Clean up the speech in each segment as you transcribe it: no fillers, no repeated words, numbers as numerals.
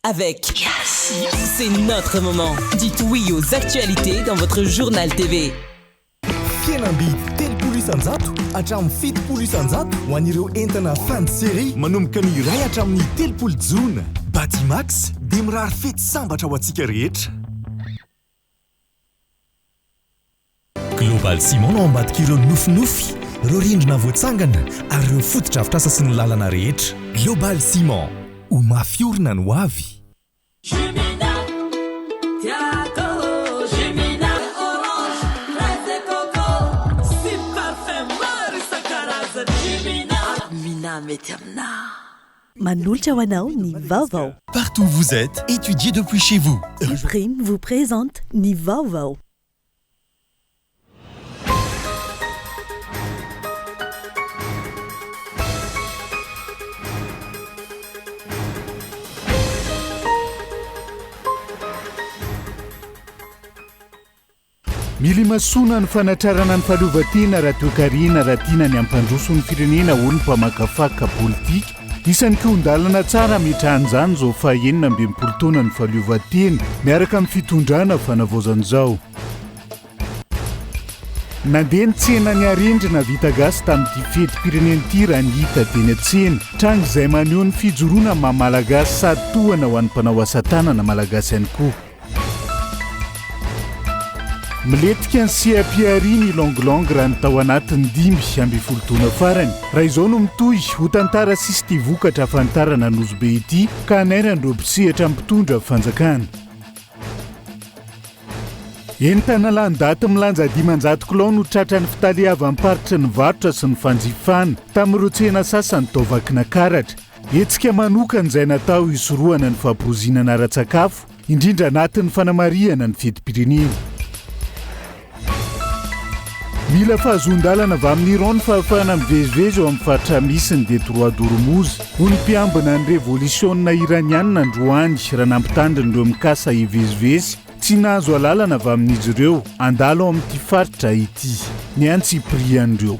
avec C'est notre moment. Dites oui aux actualités dans votre journal TV. Fianambidy telopolo isanjato hatramin'ny fitopolo isanjato ho an'ireo entana fin de série manomboka ny iray hatramin'ny telopolo jona. Batimax dia mirary fety sambatra ho antsika rehetra. Global Ciment no ambadika ireo nofinofy, ireo rindrina voatsangana ary ireo fotodrafitrasa sy ny lalana rehetra. Global Ciment, ho mafiorina no avy. Manolotra ho anao ny vaovao. Partout où vous êtes, étudiez depuis chez vous. Prime vous présente ny vaovao. Mily masona ny fanatrarana ny fahaleovan-tena raha toekarena raha tiana ny ampandroso ny firenena ho ny mpamakafaka politika. Isan'ny kihondalana tsara ametrahan'izany izao fahaenina amby enimpolo taona ny fahaleovan-tena miaraka amin'ny fitondrana fanavaozan'izao. Nandeha ny tsena ny arendrina vita gasy tamin'ity fetim-pirenena ity raha ny hita teny an-tsena trano izay maneho ny fijoroana maha-malagasy sady tohana ho an'ny mpanao asa tanana malagasy ihany koa. Miletika ny CAPRI ny longlong raha ny tao anatin'ny 5 amby folo taona farany. Raha izao no mitohy ho tantara sisy ity vokatra ahafantarana ny Ozobe ity ka anairany ireo mpisehatra mpitondra fanjakana. Entana lan-daty milanja 500 kilao no tratran'ny fitaliavan'ny paritra ny varotra sy ny fanjifana tamin'ireo tsena sasany tao vakina karatra. Hetsika manokana izay natao hisorohana ny fampozinana ara-tsakafo indrindra anatin'ny fanamariana ny fetim-pirenena. Mila fahazon-dalana avy amin'ny Iran ny fahafahana mivezivezy eo amin'ny faritra misy ny Detroit d'Ormuz ho ny mpiambina ny revolisiona iraniana androany raha nampitandriny ireo mikasa hivezivezy tsy nahazo alalana avy amin'izy ireo andalo ao amin'ity faritra ity ny antsiprian'ireo.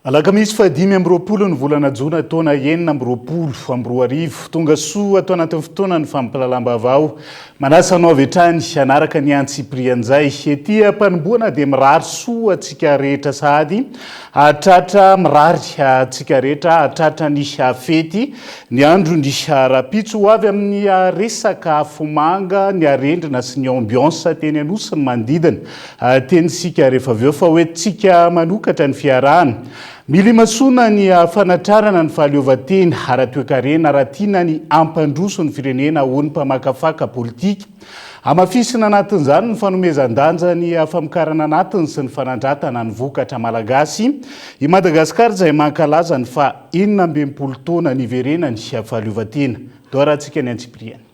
Alakamisy fa 5 ny volana jona taona 2020 tonga soa ato anatin'ny fotoana ny fampilalam-baovao manasanao avy hatrany anaraka ny antsiprian'izay ety ampanomboana dia mirary soa atsika rehetra sady atratra mirary atsika rehetra atratra ny fety ny andro ny rapitso ho avy amin'ny resaka afomanga ny arendrina sy ny ambiance teny anosy ny manodidina tenysika rehefa avy eo fa hoe tsika manokatra ny fiarahana. Mily masona ny fanatrarana ny fahaleovan-tena ara-toekarena raha tiana ny ampandroso ny firenena ho ny mpamakafaka politika. Amafisina anatin'izany ny fanomezan-danja ny famokarana anatiny sy ny fanandratana ny vokatra malagasy. I Madagasikara izay mankalaza ny fa 19 taona niverena ny fahaleovan-tena. Doarantsika ny Antsipriana.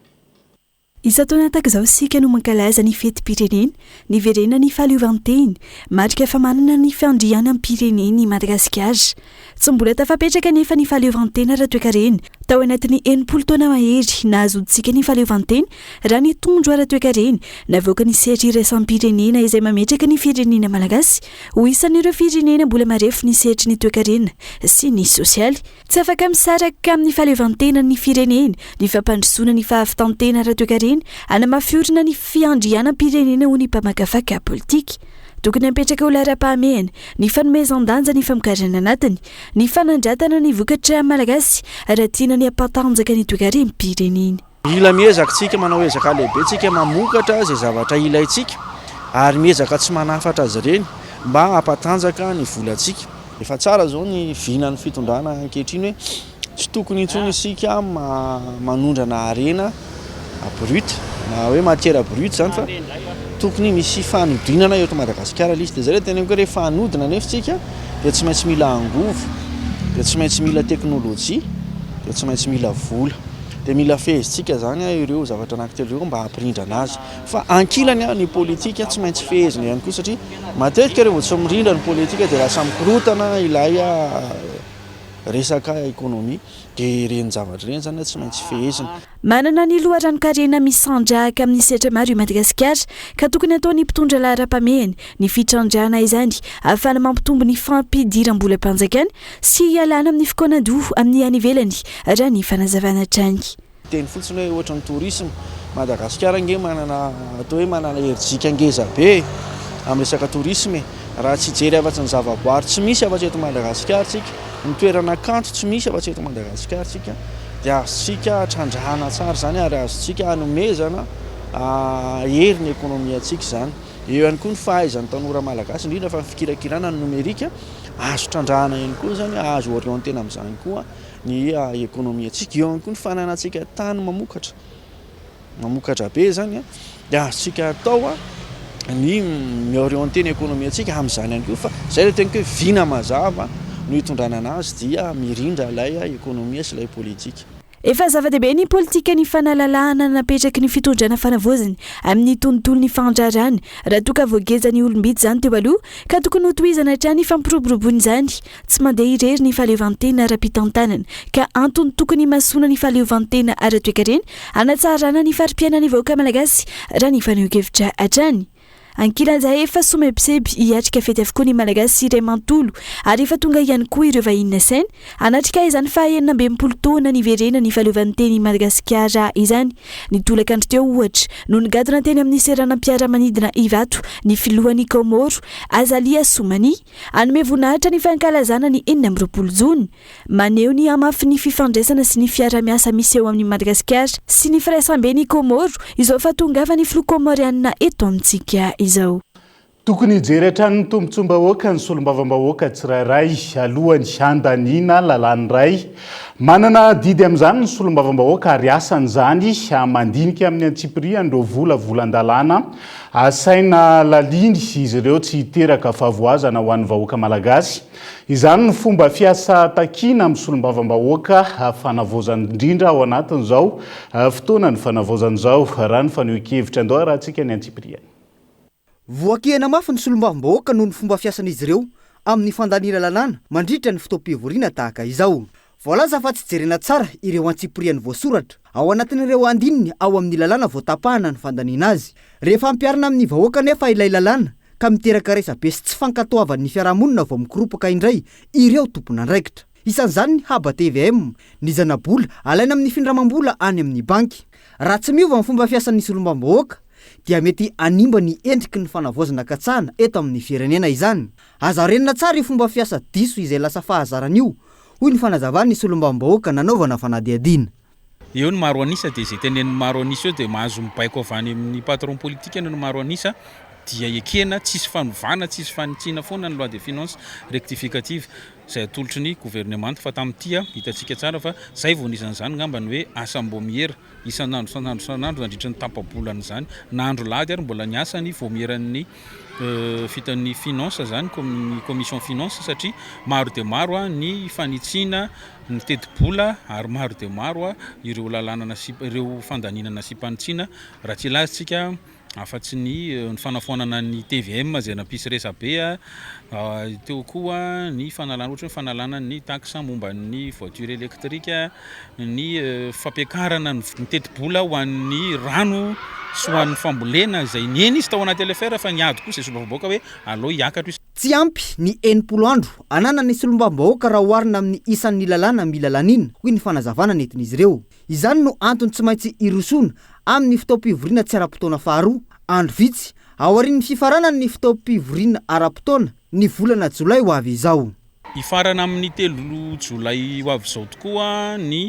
Isa taona tahaka izao isika no mankalaza ny fetim-pirenena, niverena ny fahaleovan-tena, marika fa manana ny fandriana amin'ny pireneny Madagasikara. Tsy mbola tafapetraka nefa ny fahaleovan-tena raha toekarena. Tao anatin'ny 80 taona mahery nahazontsika ny fahaleovan-tena raha ny tondro ara-toekarena navoaka ny sehatra iraisam-pirenena izay mametraka ny firenena malagasy ho isan'ireo firenena mbola marefo ny sehatry ny toekarena sy ny sosialy. Tsy afaka misaraka amin'ny fahaleovan-tena ny firenena, ny fampandrosoana ny fahavitantena ara-toekarena anamafiorina ny fiandrianam-pirenena ho ny mpamakafaka politika. Tokony apetraka ho lara-pahamehana ny fanomezan-danja ny famokarana anatiny, ny fanandratana ny vokatra malagasy raha tiana ny ampatanjaka ny toekarem-pirenena. Mila miezaka tsika manao ezaka lehibe tsika mamokatra izay zavatra ilaitsika ary miezaka tsy manafatra azy ireny mba hampatanjaka ny volantsika. Efa tsara zao ny vinan'ny fitondrana ankehitriny hoe tsy tokony intsony isika manondrana arena brut na hoe matière brute zany fa tokony misy fanodinana eto Madagasikara lisy dia zareo tena hoe rehefa hanodina nefitsika dia tsy maintsy mila angovo, dia tsy maintsy mila teknôlôjia, dia tsy maintsy mila vola, dia mila fehezitsika zany ireo zavatra anankitelo ireo mba hampirindra anazy. Fa ankilany ny politika tsy maintsy fehezina ihany koa satria matetika rehefa tsy mirindra ny politika dia lasa mikorotana ilay resaka ekônômia dia reny zavatra reny zany tsy maintsy fehezina. Manana ny loharanokarena misandrahaka amin'ny setra maro i Madagasikara ka tokony ataony mpitondra lahara-pamehany ny fitrandrana izany ahafahana mampitombo ny fampidiram-bolam-panjakana sy ialana amin'ny fikonan-doha amin'ny any ivelany raha ny fanazavana trany. Teny fotsiny hoe ohatra ny tourisme Madagasikara nge manana atao hoe manana herijika ngeza be amin'ny resaka tourisme raha tsy jery afa-tsy ny zavaboary tsy misy afa-tsy eto Madagasikara tsika ny toerana kanto tsy misy afa-tsy eto Madagasikara tsika dia azontsika trandrahana tsara zany ary azontsika hanomezana hery ny ekônomiatsika zany. Eo ihany koa ny fahaizan'ny tanora malagasy indrindra fa fikirakirana ny nomerika azo trandrahana ihany koa zany azo orientena amin'izany koa ny ekônomiatsika. Eo ihany koa ny fananantsika tany mamokatra be zany dia azontsika atao ny orienté ny ekônomiatsika amin'izany ihany koa fa zay le tena hoe vina mazava no hitondrana anazy dia mirindra ilay ekônomia sy ilay politika. Efa zava-dehibe ny politika ny fanalalahana napetraky ny fitondrana fanavozany amin'ny tontolo ny fandrarana raha toka voagezany olombity zany teo aloha ka tokony hotohizana hatrany fampiroboroboany zany tsy mandeha irery ny fahaleovantena ara-pitantanana ka antony tokony masona ny fahaleovantena ara-toekarena anatsarana ny farim-piainana ny vahoaka malagasy raha ny faneho-kevitra hatrany. Ankilanza efa somebiseby hiatrika fety avokoa ny malagasy iray mantolo ary efa tonga ihany koa ireo vahiny saina anatrika izany fahaenina amby 10 taona ny verena ny fahaleovanteny Madagasikara izany. Ny tolakandro teo ohatra no nigadona teny amin'ny seranam-piaramanidina Ivato ny filohan'ny Komoro Azalia Soumani anome voninahitra ny fankalazana ny 20 Jona maneho ny amafy ny fifandraisana sy ny fiara-miasa misy eo amin'ny Madagasikara sy ny firaisamben'ny Komoro izao fa tongava ny filoha komoriana eto amintsika. Tokony hijery hatrany ny tombontsom-bahoaka ny solombavambahoaka tsirairay alohan'ny handaniana lalàny ray. Manana didy amin'izany ny solombavambahoaka ary asan'izany mandinika amin'ny antsipirian'ireo volan-dalàna asaina laliny izy ireo tsy hiteraka favoazana ho an'ny vahoaka malagasy. Izany ny fomba fiasa takina amin'ny solombavambahoaka fanavozana indrindra ao anatin'izao fotoana ny fanavozan'izao raha ny faneho-kevitra andao raha antsika ny antsipiriana. Voakihana mafy ny solombavambahoaka noho ny fomba fiasan'izy ireo amin'ny fandaniana lalàna mandritra ny fotoam-pivoriana tahaka izao. Voalaza fa tsy jerena tsara ireo antsipiriany voasoratra ao anatin'ireo andininy ao amin'ny lalàna voatapahana ny fandaniana azy. Rehefa ampiarina amin'ny vahoaka nefa ilay lalàna ka miteraka resabe sy tsy fankatoavan'ny fiarahamonina vao mikoropaka indray ireo tompona andraikitra. Isan'izany ny haba TVM, ny zanabola alaina amin'ny findramam-bola any amin'ny banky. Raha tsy miova ny fomba fiasan'ny solombavambahoaka dia mety animba ny endriky ny fanavozana katsahana eto amin'ny firenena izany. Aza renina tsara io fomba fiasa diso izay lasa fahazaran'io hoy ny fanazavany solombavambahoaka nanaovana fanadihadiana. Eo ny maro anisa dia izay tenen'ny maro anisa eo dia mahazo mibaiko avy any amin'ny patron politika ny maro anisa dia ekena tsisy fanovana tsisy fanitsiana foana ny loi de finance rectificative zay atolotry ny gouvernement fa tamin'ity hitantsika tsara fa zay vao nisan'izany ngamba ny hoe asa mbo mihera isan'andro nandritra ny tapabolana zany na andro lady ary mbola niasa ny vao miheran'ny fitan'ny finance zany ny commission finance satria maro dia maro ny fanitsiana ny teti-bola ary maro dia maro ireo lalàna ireo fandaninana sy mpanitsiana raha tsy lazitsika afa-tsy ny fanafoanana ny TVM zay nampisy resabe teo koa ny fanalana ohatra ny fanalana ny taxe momba ny voiture électrique ny fampiakarana ny teti-bola ho an'ny rano sy ho an'ny fambolena izay nieny izy tao anaty LFR fa niady kosa solombavambahoaka hoe aleo hiakatra izy. Tsy ampy ny 80 andro anana ny solombavambahoaka raha oharina amin'ny isan'ny lalàna mila lanina hoy ny fanazavana nentin'izy ireo. Izany no antony tsy maintsy irosona amin'ny fotoam-pivoriana tsy ara-potoana faharoa andro vitsy aorian'ny fifaranany ny fotoam-pivoriana ara-potoana ny volana Jolay ho avy izao. Ifarana amin'ny 3 Jolay ho avy izao tokoa ny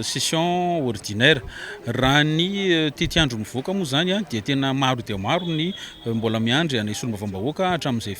session ordinaire. Raha ny tetiandro mivoaka moa zany dia tena maro dia maro ny mbola miandry any solombavambahoaka hatramin'izay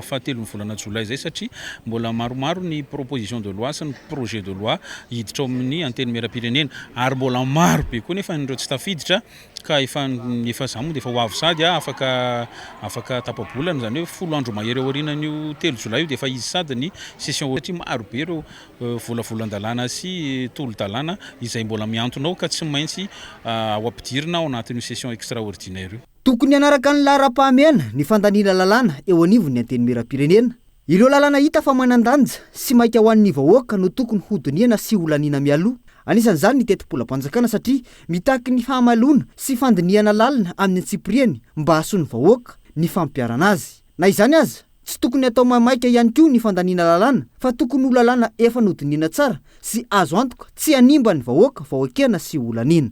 fahatelo ny volana Jolay zay satria mbola maromaro ny proposition de loi sy ny projet de loi hiditra amin'ny anteny miaram-pirenena ary mbola maro be koa nefa nireo tsy tafiditra ka efa zamo dia efa ho avy sady afaka tapabolana zany hoe 10 andro mahery aorianan'io 3 Jolay io dia efa izy sady ny session satria maro be ireo volavolan-dalàna sy tolo-dalàna izay mbola miantonao ka tsy maintsy ao ampidirina ao anatin'io session extraordinaire io. Tokony hanaraka ny lahara-pahamehana ny fandaniana lalàna eo anivon'ny anteny miaram-pirenena ireo lalàna hita fa manandanja sy maika ho an'ny vahoaka no tokony hodiniana sy olaniana mialoha. Anisan'izany ny tetim-polam-panjakana satria mitaky ny fahamalona sy fandiniana lalina amin'ny antsipiriany mba hahasoany vahoaka ny fampiarana azy. Na izany aza, tsy tokony atao mamaika ihany koa ny fandaniana lalàna fa tokony ho lalàna efa nodiniana tsara sy azo antoka tsy hanimba ny vahoaka vahoakena sy olaniana.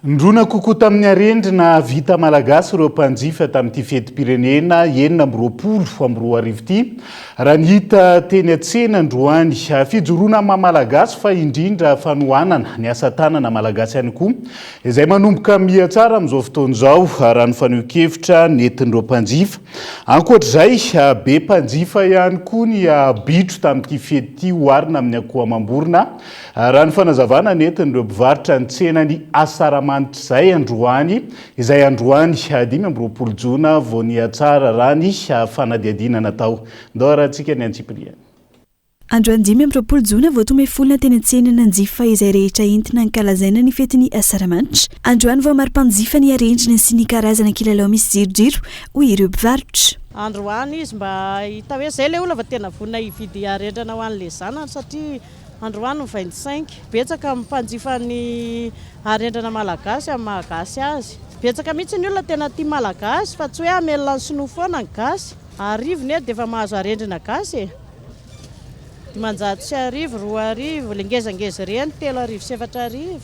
Ndrona kokoa tamin'ny arendrina vita malagasy ireo mpanjifa tamin'ity fetim-pirenena 2024 ity raha ny hita teny an-tsena androany fijoroana malagasy fa indrindra fanohanana ny asa tanana malagasy ihany koa izay manomboka mihatsara amin'izao fotoana izao raha ny faneho-kevitra nentin'ireo mpanjifa. Ankoatr'izay be mpanjifa ihany koa ny bitro tamin'ity fety oharina amin'ny akoho-amam-borona raha ny fanazavana nentin'ireo mpivarotra ny tsenany Asarama zay androany izay androany 5 Jona vao ny atsara raha ny fanadiadiana natao. Ndao rahantsika ny Antsipriany. Androany 5 Jona vao tome folona teny an-tsena nanjifa izay rehetra entina ankalazaina ny fetiny Asaramanitra. Androany vao maro mpanjifa ny arendrina sy ny karazana kilalao misy jirojiro hoy ireo mpivarotra. Androany izy mba hita hoe zay le olona va tena vonina hividy arendrina ho an'le zanany satria androany 25 betsaka mpanjifa ny arendrina malagasy amin'ny malagasy azy. Betsaka mihitsy ny olona tena tia malagasy fa tsy hoe amelona ny sinoa foana ny gasy. Arivony dia efa mahazo arendrina gasy e. Dimanjato sy arivo, 2 arivo, le ngezangeza ireny 3 arivo sy 4 arivo.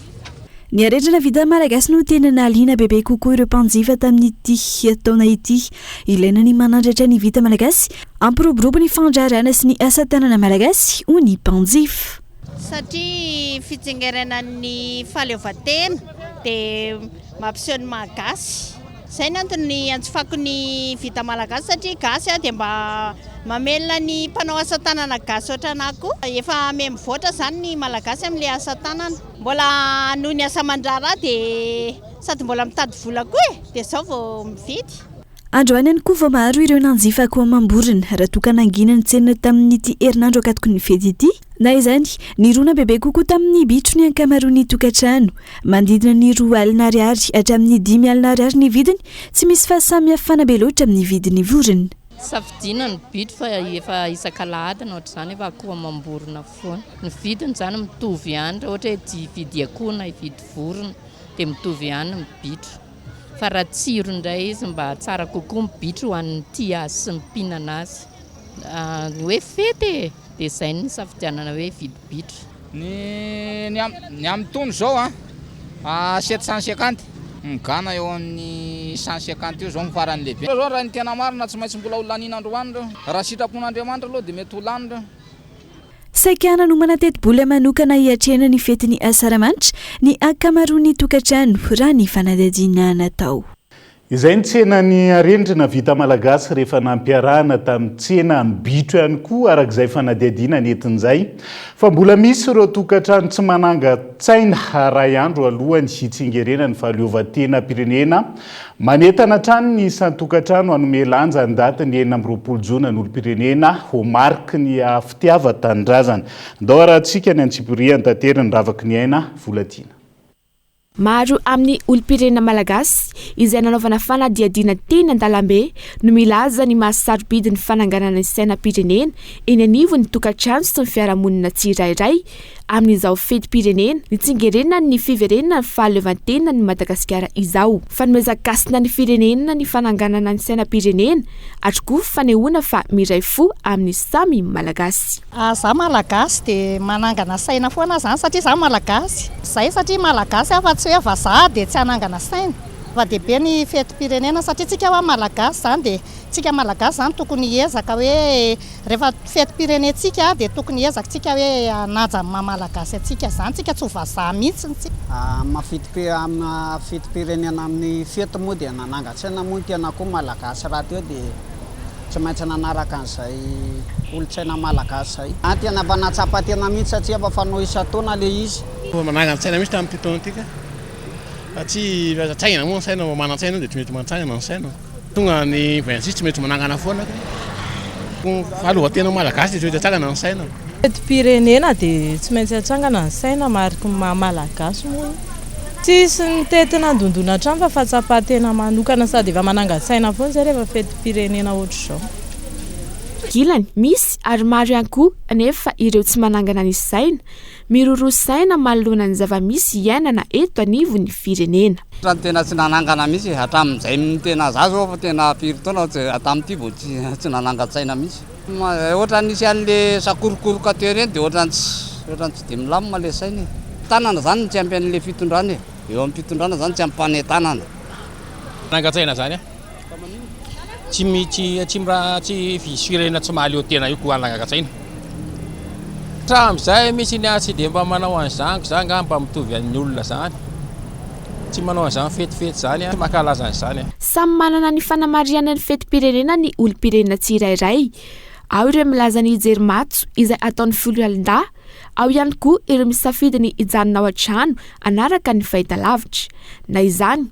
Ny arendrina vita malagasy no tena nahaliana bebe kokoa ireo mpanjifa tamin'ity taona ity. Ilaina ny manandratra ny vita malagasy, ampiroborobo ny fandrarana sy ny asa tanana malagasy ho ny mpanjifa. Satria fitsingerenan'ny fahaleovan-tena dia mampiseho ny malagasy. Izay ny antony antsifako ny vita malagasy satria gasy dia mba mamelona ny mpanao asa tanana gasy ohatranako. Efa mivoatra izany ny malagasy amin'ilay asa tanana. Mbola noho ny asa mandrara dia sady mbola mitady vola koa e, dia izao vao mividy. Androany ihany koa vao maro ireo nanjifa akoho-amam-borona raha toka nanginany tsena tamin'ity herinandro akatoko ny fety ity. Na izany, ny rona bebe kokoa tamin'ny bitro ny ankamaroan'ny tokantrano. Mandidina ny 2 alina ariary hatramin'ny 10 alina ariary ny vidiny, tsy misy fahasamihafana be loatra amin'ny vidiny vorona. Safidiana ny bitro fa efa isan-kalahady na ohatr'izany efa akoho-amam-borona foana. Ny vidiny zany mitovy ihany raha ohatra hoe hividy akoho na hividy vorona dia mitovy ihany ny bitro. Fa raha tsiro indray izy mba tsara kokoa ny bitro ho an'ny tia azy sy mipinana azy. Hoe fety dia izay ny safidianana hoe vidy bitro. Ny amin'ny tono izao 750 migana eo amin'ny 150 io zao mifarany lehibe. Zao raha ny tena marina tsy maintsy mbola holanina androany raha sitrapon'Andriamanitra aloha dia mety holany. Saikana no manateti-bola manokana hiatrena ny fetiny Asaramanitra ny ankamaroan'ny tokantrano raha ny fanadihadiana natao. Izay ny tsena ny arendrina vita malagasy rehefa nampiarahana tamin'ny tsena ny bitro ihany koa arak'izay fanadihadiana nentin'izay. Fa mbola misy ireo tokantrano tsy mananga-tsaina ray andro alohany hitsingerena ny fahaleovan-tena-pirenena. Manentana trano ny isan'ny tokantrano hanome lanja ny daty ny 20 Jona ny olo-pirenena ho mariky ny fitiavan-tanindrazana. Ndao rahantsika ny Antsipriany tanterany ravaky ny aina volatina. Maro amin'ny olo-pirenena malagasy izay nanaovana fanadihadiana teny an-dalambe no milaza ny mahasarobidi ny fananganana ny sainam-pirenena eny anivon'ny tokantrano sy ny fiarahamonina tsirairay amin'izao fetim-pirenena nitsingerenina ny fiverenana ny fahaleovan-tena ny Madagasikara izao. Fanomezan-kasina ny firenena ny fananganana ny sainam-pirenena atrokoa fanehoana fa miray fo amin'ny samy malagasy. Za malagasy dia manangana saina foana zany satria za malagasy. Zay satria malagasy afa tsy hoe vazaha dia tsy hanangana saina. Fa dehibe ny fetim-pirenena satria tsika ho malagasy zany dia tsika malagasy zany tokony hiezaka hoe rehefa fetim-pirenentsika dia tokony hiezaka tsika hoe hanaja ny maha-malagasy atsika zany tsika tsy ho vazaha mihitsy Amina fetim-pirenena amin'ny fety moa dia nanangan-tsaina moa tena koa malagasy raha teo dia tsy maintsy nanaraka an'izay olo-tsaina malagasy zay. Tena mba natsapa tena mihitsy satria efa fanao isa-taona le izy. Manangan-tsaina mihitsy tamin'ity taona ity satria atsangana moa ny saina manan-tsaina dia tsy mety mantsangana ny saina. Tonga ny 26 tsy mety manangana foana. Fahaleovan-tena malagasy dia tsy mety atsangana ny saina. Fetim-pirenena dia tsy maintsy atsangana ny saina mariky ny maha-malagasy moa. Tsisy ny tetina andondona hatrany fa fahatsapa-tena manokana sady efa manangan-tsaina foana zay rehefa fetim-pirenena ohatr'izao. ankilany misy ary maro ihany koa anefa ireo tsy manangana ny saina miroro saina manoloana ny zava-misy iainana eto anivon'ny firenena. Raha tena tsy nanangana misy hatramin'izay tena zazo fa tena pirytaona hatamin'ity vao tsy nanangan-tsaina misy. Ohatra nisy an'le sakorokoroka teo ireny dia ohatra tsy dia milamina le saina. Tanana zany tsy ampy an'le fitondrana eo amin'ny fitondrana zany tsy ampane tanana. Nangan-tsaina zany tsy firenena tsy mahaleo tena io koa nangan-tsaina. Hatramin'izay misy ny tsy dia mba manao an'izany zany mba mitovy amin'ny olona zany. Tsy manao an'izany fetifety zany makalaza an'izany. Samy manana ny fanamariana ny fetim-pirenena ny olom-pirenena tsirairay. Ao ireo milaza ny jery-matso izay ataon'ny folo-alin-dà. Ao ihany koa ireo misafidy ny hijanona ao an-trano anaraka ny fahitalavitra. Na izany,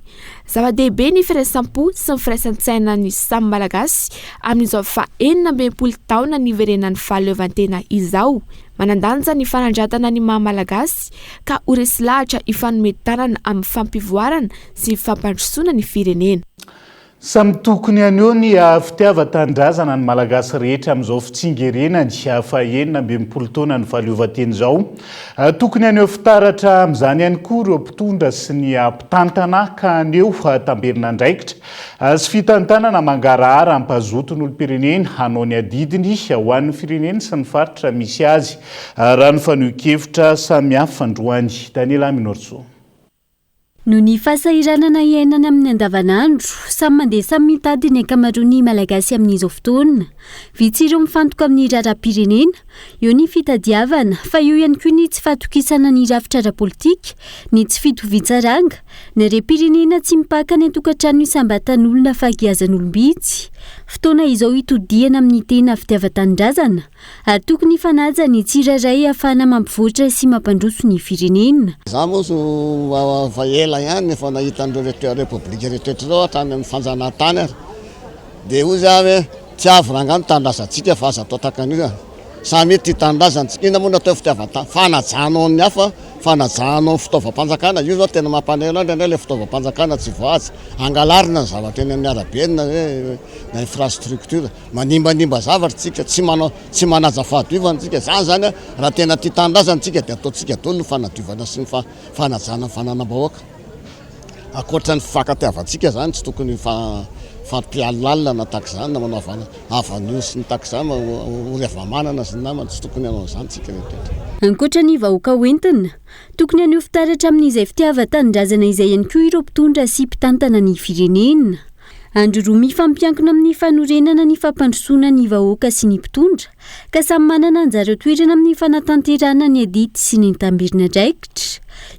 zava-dehibe ny firaisampo sy ny firaisan-tsaina ny samy malagasy amin'izao fa 19 taona ny iverenan'ny fahaleovantena izao. Manandanja ny fanandratana ny maha-malagasy ka ho resy lahatra ifanometanana amin'ny fampivoarana sy fampandrosoana ny firenena. Samy tokony anio ny fitiava-tandrazana ny malagasy rehetra amin'izao fitsingerenany fa 19 taona ny fahaleovantena izao. Tokony anio fitaratra amin'izany ihany koa ireo mpitondra sy ny mpitantana ka aneo tamberina andraikitra sy fitantanana mangarahara ampazoto ny olom-pirenena hanao ny adidiny ho an'ny firenena sy ny faritra misy azy raha ny fanohan-kevitra samihafa androany. Daniela Minorso. No ny fahasahiranana iainana amin'ny andavanandro, samy mandeha samy mitady ny ankamaroan'ny malagasy amin'izao fotoana. Vitsy ireo mifantoka amin'ny raharaham-pirenena, eo ny fitadiavana, fa eo ihany koa ny tsy fahatokisana ny rafitra ara-politika, ny tsy fitovitsaranga, ny raim-pirenena tsy mipaka ny an-tokantrano isambatan'olona fahakiazan'olombitsy. Fotoana izao itodiana amin'ny tena fitiavan-tanindrazana, ary tokony fanaja ny tsirairay ahafahana mampivoatra sy mampandroso ny firenena. Ela ihany efa nahita an'ireo repoblika rehetrarehetra zao hatrany amin'ny fanjanahantany ary dia hoy za hoe tsy avy rangano tanindrazantsika fa aza atao takan'io samy ety tanindrazantsika ina moa natao fitiavantany fanajanao ny hafa fanajanao fitaovam-panjakana io zao tena mampanela ndray le fitaovam-panjakana tsy voazy angalarina ny zavatra eny amin'ny arabe na infrastructure manimbanimba zavatra tsika tsy manaja fahadiovantsika zany raha tena ty tanindrazantsika dia ataontsika dolo ny fanadiovana sy ny fanajana fananam-bahoaka akoatra ny fifankatiavantsika zany tsy tokony fampialalina na takizany na manao avanio sy ny takizany ory avamanana sy ny namana tsy tokony anao zany tsika rehetra. Ankoatra ny vahoaka hoentina, tokony anio fitaratra amin'izay fitiavan-tanindrazana izay ihany koa ireo mpitondra sy mpitantana ny firenena. Andro roa mifampiankina amin'ny fanorenana ny fampandrosoana ny vahoaka sy ny mpitondra, ka samy manana anjareo toerana amin'ny fanatanterana ny adity sy ny tambirina andraikitra.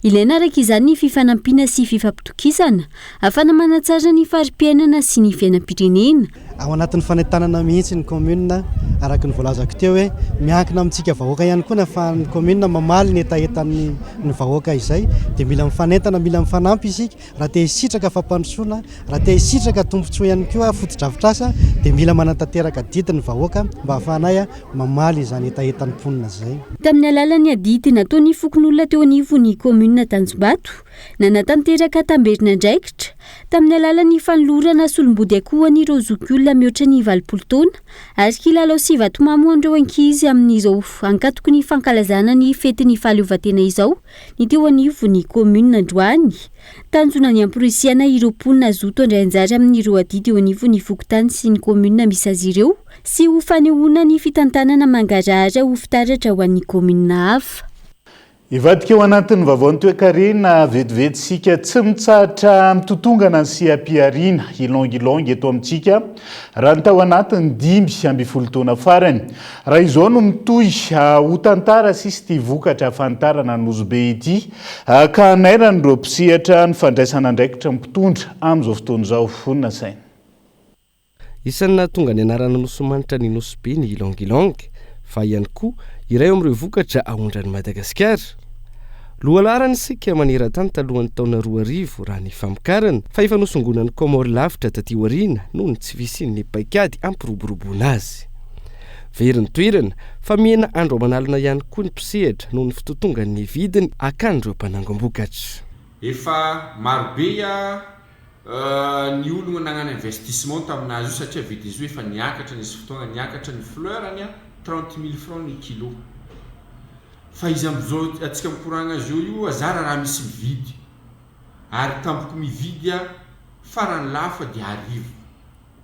Ilaina araka izany ny fifanampiana sy fifampitokisana, ahafahana manatsara ny fari-piainana sy ny fiainam-pirenena. Ao anatin'ny fanentanana mihitsy ny commune araka ny voalazako teo hoe miankina amintsika vahoaka ihany koa nafahan'ny commune mamaly ny etaetan'ny vahoaka izay dia mila mifanentana, mila mifanampy isika raha te hisitraka fampandrosoana, raha te hisitraka tombontsoa ihany koa foto-drafitrasa dia mila manatanteraka didiny vahoaka mba ahafahanay mamaly izany etaetan'ny mponina izay. Tamin'ny alalan'ny adity nataon'ny fokon'olona teo anivon'ny commune Tanjombato, nanatanteraka tamberina andraikitra tamin'ny alalan'ny fanolorana solombody akohan'ireo zokiolona mihoatra ny 20 taona ary kilalao sy vatomamo an'ireo ankizy amin'izao ankatoko ny fankalazana ny fetin'ny fahaleovantena izao ny teo anivon'ny commune Androany. Tanjona ny amporisiana ireo mponina zoto indray anjara amin'ireo adidy eo anivon'ny Fokotany sy ny commune misy azy ireo sy ho fanehoana ny fitantanana mangarahara ho fitaratra ho an'ny commune hafa. Ivadika eo anatin'ny vaovao toe-karena vetivetsika tsy mitsahatra mitotongana sy ampiariana ilongilongy eto amintsika raha ny tao anatin'ny 5 taona farany. Raha izao no mitohy ho tantara sisy ty vokatra afantarana nozobe ity ka anairany ireo mpisehatra ny fandraisana andraikitra mpitondra amin'izao fotoana izao fonina saina. Isan'ny nahatonga ny anarana nosomanitra ny nosobe ny ilongilongy fa ihany koa iray amin'ireo vokatra ahondrany Madagasikara. Lohalarany sika maneran-tany talohan'ny taona 2000 raha ny famokarana fa efa nosongonan'ny Komoro lavitra taty aoriana noho ny tsy fisian'ny paikady ampiroboroboana azy. Veriny toerana fa mihena andro manalina ihany koa ny mpisehatra noho ny fitotongan'ny vidiny akandreo mpanangam-bokatra. Efa marobe ny ologno nagnano investissement taminazy io satria vita izy io efa niakatra nisy fotoagna niakatra ny fleurany a 30 000 francs ny kilo fa izy am'izao atsika mikoragna azy io azara raha misy mividy ary tampoko mividy a farany lafa dia arivo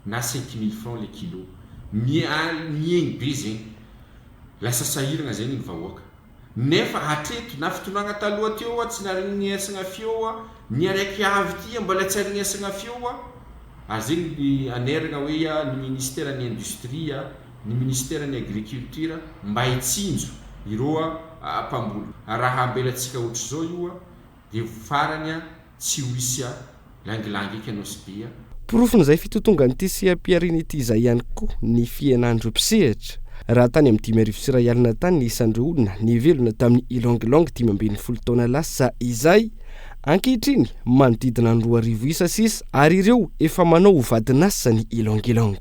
na 5 000 francs le kilo miegny be zegny lasa sahiragna zegny ny vahoaka nefa hatreto na fitonagna taloha teo tsy narignesagna feo ny araiky avy ty mbola tsy arignesagna feo ary zegny aneragna hoe ny ministère ny industrie ny ministère ny agriculture mba hitsinjo ireo mpamboly raha ambelatsika ohatry zao io dia farany tsy hoisy langilangy eky anao sy be porofon'izay fitotonganyity siam-piariana ity izay ihany koa ny fiainandro mpisehatra raha tany amin'ny 5 alina tany ny isan'ireo olona nivelona tamin'ny ilongilong 12 taona lasa izay ankehitriny manodidina ny 2,000 isa sisa ary ireo efa manao vadinasa ny ilongilong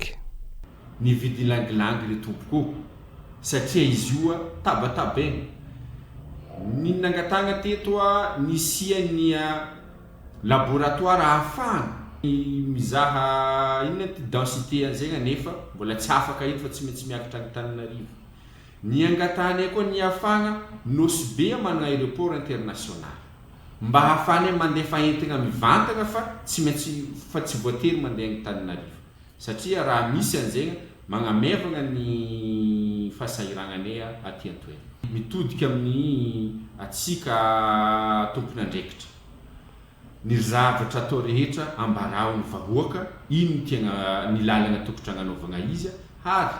ny vidy langilangy le tompoko satria izy io tabatabegna ny nangatagna teto nisia laboratoire ahafahana mizaha inona ty densité anzegny nefa mbola tsy afaka eto fa tsy maintsy miakatra Antananarivo ny angatany koa ny afagna nosy be manana aéroport international mba hafany mandefa entigna mivantagna fa tsy maintsy fa tsy voatery mandeha Antananarivo satria raha misy anzegny magnamevagna ny fasahiragnanay aty antoerana mitodika amin'ny atsika tompony andraikitra ny zavatra atao rehetra ambarao ny vahoaka ino tiagna ny lalagna tokotry agnanaovagna izy ary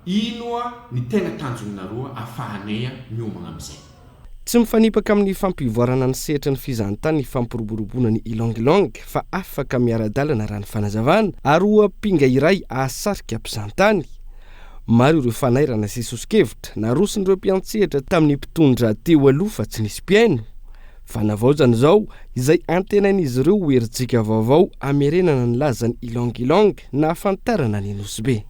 ino ny tegna tanjonareo afahanay miomagna am'izay tsy mifanipaka amin'ny fampivoarana ny sehatra ny fizahantany ny fampiroboroboana ny ilongilong fa afaka miara-dalana raha ny fanazavana ary oampinga iray ahasarika mpizahantany maro ireo fanairana sy sosikevitra narosin'ireo mpiantsehatra tamin'ny mpitondra teo aloha fa tsy nisy mpiaino fa navaozany zao izay antenain'izy ireo hoerintsika vaovao amerenana ny lazany ilongilong na afantarana ny Nosy-be.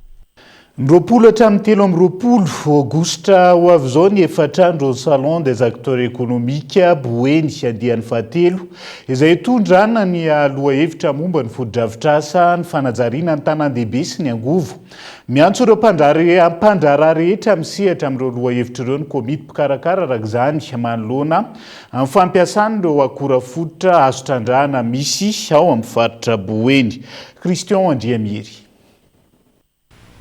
Ndroapolo hatramin'ny 13 Aogositra ho avy zao ny efatrandro ny salon des acteurs économiques Boeny andian'ny fahatelo izay tondrana ny aloha hevitra momba ny fododrafitrasa ny fanajariana ny tanan-dehibe sy ny angovo miantso ireo mpandrara rehetra misehatra amin'ireo loha hevitra ireo ny komity mpikarakara araka izany manoloana amin'ny fampiasana ireo akora fototra azo trandrahana misy ao amin'ny faritra Boeny. Christian Andriamiry.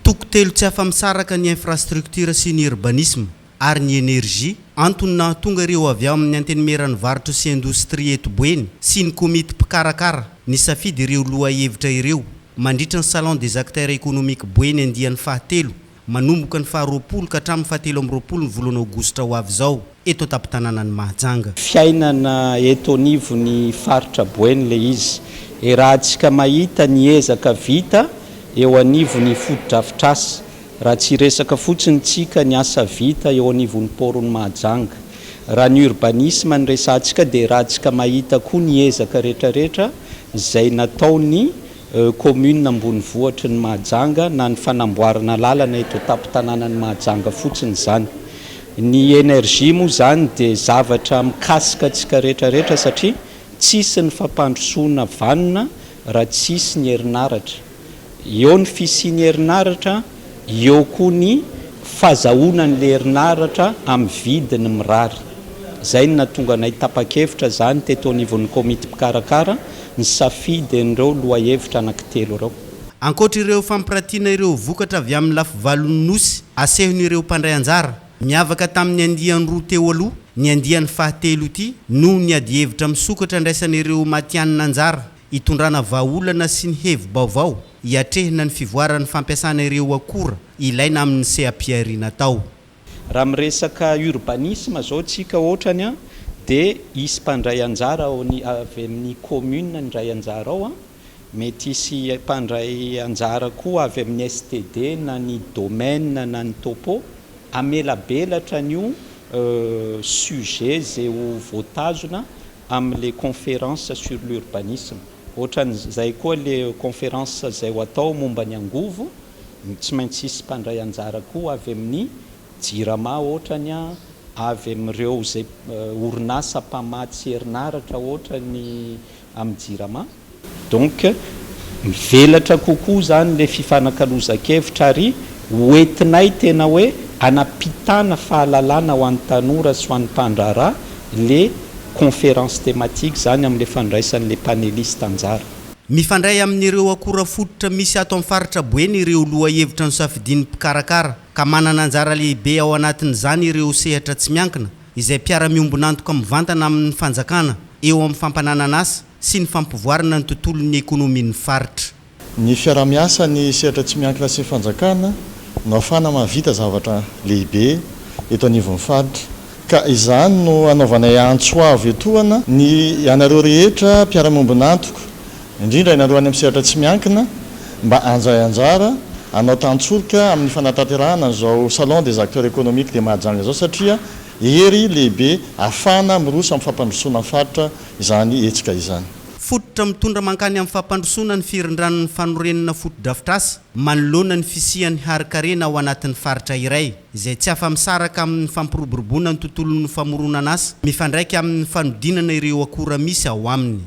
Toko telo tsy afa-misaraka ny infrastructure sy ny urbanisme ary ny énergie antony nahatonga ireo avy amin'ny antenimieran'ny varotra sy indostrie eto Boeny sy ny komity mpikarakara ny safidy ireo loha hevitra ireo mandritra ny salon des acteurs économiques Boeny andian'ny fahatelo manomboka ny faharoapolo ka hatramin'ny fahatelo amby roapolo ny volana Aogositra ho avy zao eto an-tampon-tanàna ny Mahajanga. Fiainana eto anivon'ny faritra Boeny le izy raha antsika mahita ny ezaka vita eo anivon'ny fododrafitrasa raha tsy resaka fotsiny tsika ny asa vita eo anivon'ny porony Mahajanga raha ny urbanisme ny resantsika dia raha antsika mahita koa ny ezaka rehetrarehetra izay nataony commune ambony vohatra ny Mahajanga na ny fanamboarana lalana eto tampon-tanàna ny Mahajanga fotsiny zany. Ny énergie moa zany dia zavatra mikasika antsika rehetrarehetra satria tsisy ny fampandrosoana vanona raha tsisy ny herinaratra. Eo ny fisiany herinaratra, eo koa ny fahazahoanan'le herinaratra amin'ny vidiny mirary. Zay no nahatonga anay tapa-kevitra zany teto anivon'ny komity mpikarakara ny safidy an'ireo loha hevitra anankitelo ireo. Ankoatra ireo fampiratiana ireo vokatra avy amin'ny lafy valon'ny Nosy asehon'ireo mpandray anjara miavaka tamin'ny andian'ny roa teo aloha ny andian'ny fahatelo ity noho ny ady hevitra misokatra ndraisan'ireo matianina anjara hitondrana vahaolana sy ny hevi-baovao hiatrehina ny fivoaran'ny fampiasana ireo akora ilaina amin'ny seha-piariana tao. Raha miresaka urbanisme zao tsika ohatrany dia isy mpandray anjara avy amin'ny commune ndray anjara ao mety isy mpandray anjara koa avy amin'ny STD na ny domaine na ny topo amelabelatra n'io sujet zay ho voatazona amin'ny conférence sur l'urbanisme. Ohatran'izay koa le conférence zay ho atao momba ny angovo tsy maintsy isy mpandray anjara koa avy amin'ny jirama ohatrany avy amin'ireo zay orinasa mpamatsy herinaratra ohatra ny amin'ny jirama donc mivelatra kokoa zany le fifanankalozakevitra ary hoentinay tena hoe anapitana fahalalana ho an'ny tanora sy ho an'ny mpandrara le conférence thématique zany amin'le fandraisan'le panéliste anjara. Mifandray amin'ireo akora fototra misy ato amin'ny faritra Boeny ireo loha hevitra ny safidiny mpikarakara ka manana anjara lehibe ao anatin'izany ireo sehatra tsy miankina izay mpiara-miombonantoka mivantana amin'ny fanjakana eo amin'ny fampananana asa sy ny fampivoarana ny tontolon'ny ekonomin'ny faritra. Ny fiara-miasa ny sehatra tsy miankina sy fanjakana no afana mahavita zavatra lehibe eto anivon'ny faritra ka izany no anaovanay antsoavo etoana ny anareo rehetra mpiara-miombonantoka indrindra inareo any amin'ny sehatra tsy miankina mba anjay anjara anao tantsoloka amin'ny fanatanterahana zao salon des acteurs économiques de Mahajanga zao satria ery lehibe afana miroso amin'ny fampandrosoana ny faritra izany etsika izany. Fototra mitondra mankany amin'ny fampandrosoana ny firindran'ny fanorenana foto-drafitrasa manoloana ny fisian'ny harikarena ao anatin'ny faritra iray izay tsy afa-misaraka amin'ny fampiroboroboana ny tontolon'ny famoronana asa mifandraika amin'ny fanodinana ireo akora misy ao aminy.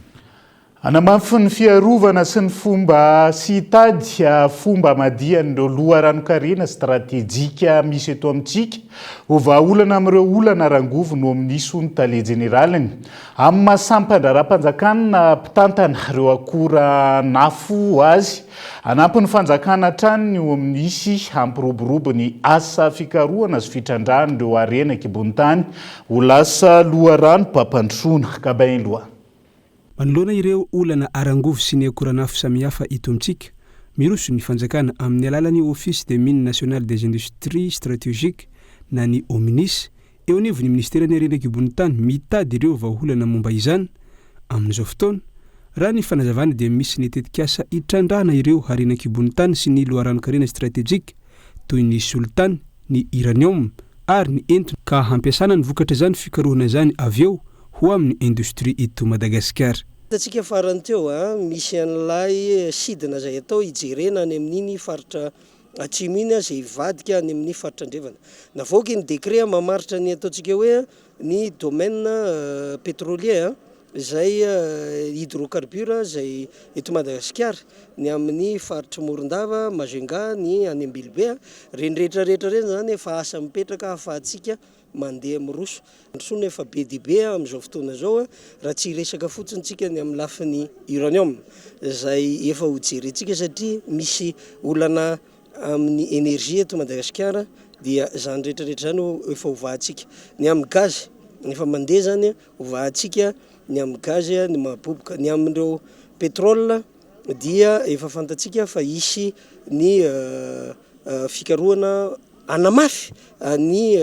Anamafy ny fiarovana sy ny fomba sy hitady fomba madian'ireo loharanokarena stratéjika misy eto amintsika ho vahaolana amin'ireo olana rangovo no amin'ny sony tale generaliny amin'ny mahasampandraram-panjakana mpitantana ireo akora nafo azy anampy ny fanjakana hatrany ho amin'isy hampiroborobo ny asa fikarohana sy fitrandrahan'ireo arena kibontany ho lasa loharano mpampandrosoana kabainloha. Manoloana ireo olana arangovo sy ny akoranafo samihafa ito amintsika miroso ny fanjakana amin'ny alalan'ny Office des mines nationales des industries stratégiques na ny OMINIS eo anivon'ny ministera-ny arena kibon'ny mitady ireo vahaolana momba izany amin'izao fotoana raha ny fanazavana dia misy ny tetikasa hitrandrahana ireo arena kibon'ny sy ny loharanokarena stratégique toy ny soltane ny uranium ary ny entona ka hampiasana ny vokatra zany fikarohana zany avy eo ho amin'ny industrie ito Madagasikara. Tatsika farany teo misy an'ilay sidina zay atao hijerena any amin'iny faritra atsimo iny zay vadika any amin'ny faritra andrevana. Navoaky ny décret mamaritra ny ataontsika hoe ny domaine pétrolier zay hydrocarbure zay eto Madagasikara ny amin'ny faritra Morondava, Majunga, ny any Ambilibe reny rehetrarehetra reny zany efa asa mipetraka ahafahantsika mandeha miroso ndrosona efa be dibe amin'izao fotoana zao raha tsy resaka fotsiny tsika ny amin'ny lafiny uranium zay efa hojerentsika satria misy olana amin'ny énergie eto Madagasikara dia zany rehetrarehetra zany efa hovahantsika ny amin'ny gaz efa mandeha zany hovahantsika ny amin'ny gaz ny mahaboboka ny amin'ireo pétrole dia efa fantatsika fa isy ny fikarohana anamafy ny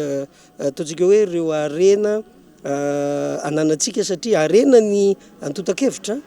ataontsika hoe ireo arena ananatsika satria arena ny antotakevitra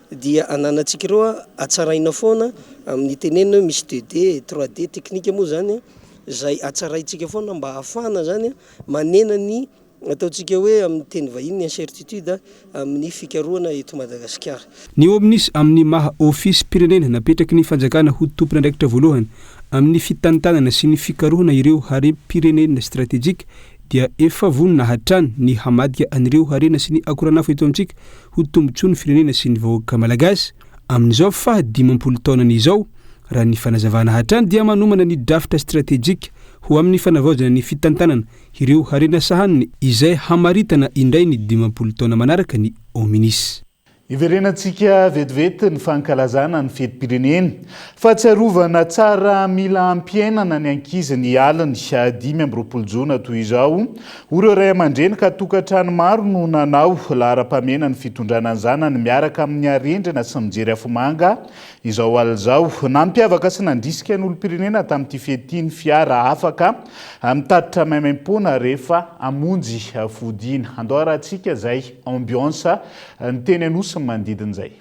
dia ananatsika ireo atsaraina foana amin'ny tenenina hoe misy 2D 3D teknika moa zany zay atsaraintsika foana mba hafana zany manena ny ataontsika hoe amin'ny teny vahiny ny incertitude amin'ny fikarohana eto Madagasikara. Ny OMINIS amin'ny maha ofisy pirenena napetraky ny fanjakana ho tompona andraikitra voalohany amin'ny fitantanana sy ny fikarohana ireo harem pirenena stratégique dia efa vonona hatrany ny hamadika an'ireo harena sy ny akoranafo eto amintsika ho tombontsoa ny firenena sy ny vahoaka malagasy amin'izao fa 15 taonan'izao raha ny fanazavana hatrany dia manomana ny drafitra stratégique ho amin'ny fanavaozana ny fitantanana ireo harena sahaniny izay hamaritana indray ny 15 taona manaraka ny OMINIS. Iverenantsika vetivety ny fankalazana ny fetim-pirenena fahatsiarovana tsara mila ampiainana ny ankizy ny aliny 5 jona toy izao ireo ray aman-dreny ka tokantrano maro no nanao lahara-pamena ny fitondrana ny zanany miaraka amin'ny arendrina sy mijery afomanga izao alizao nampiavaka sy nandrisika ny olo-pirenena tamin'ity fetiny fiara afaka mitatitra maimaim-pona rehefa amonjy fodina andoaratsika zay ambiance ny teny anosy mandidin'izay.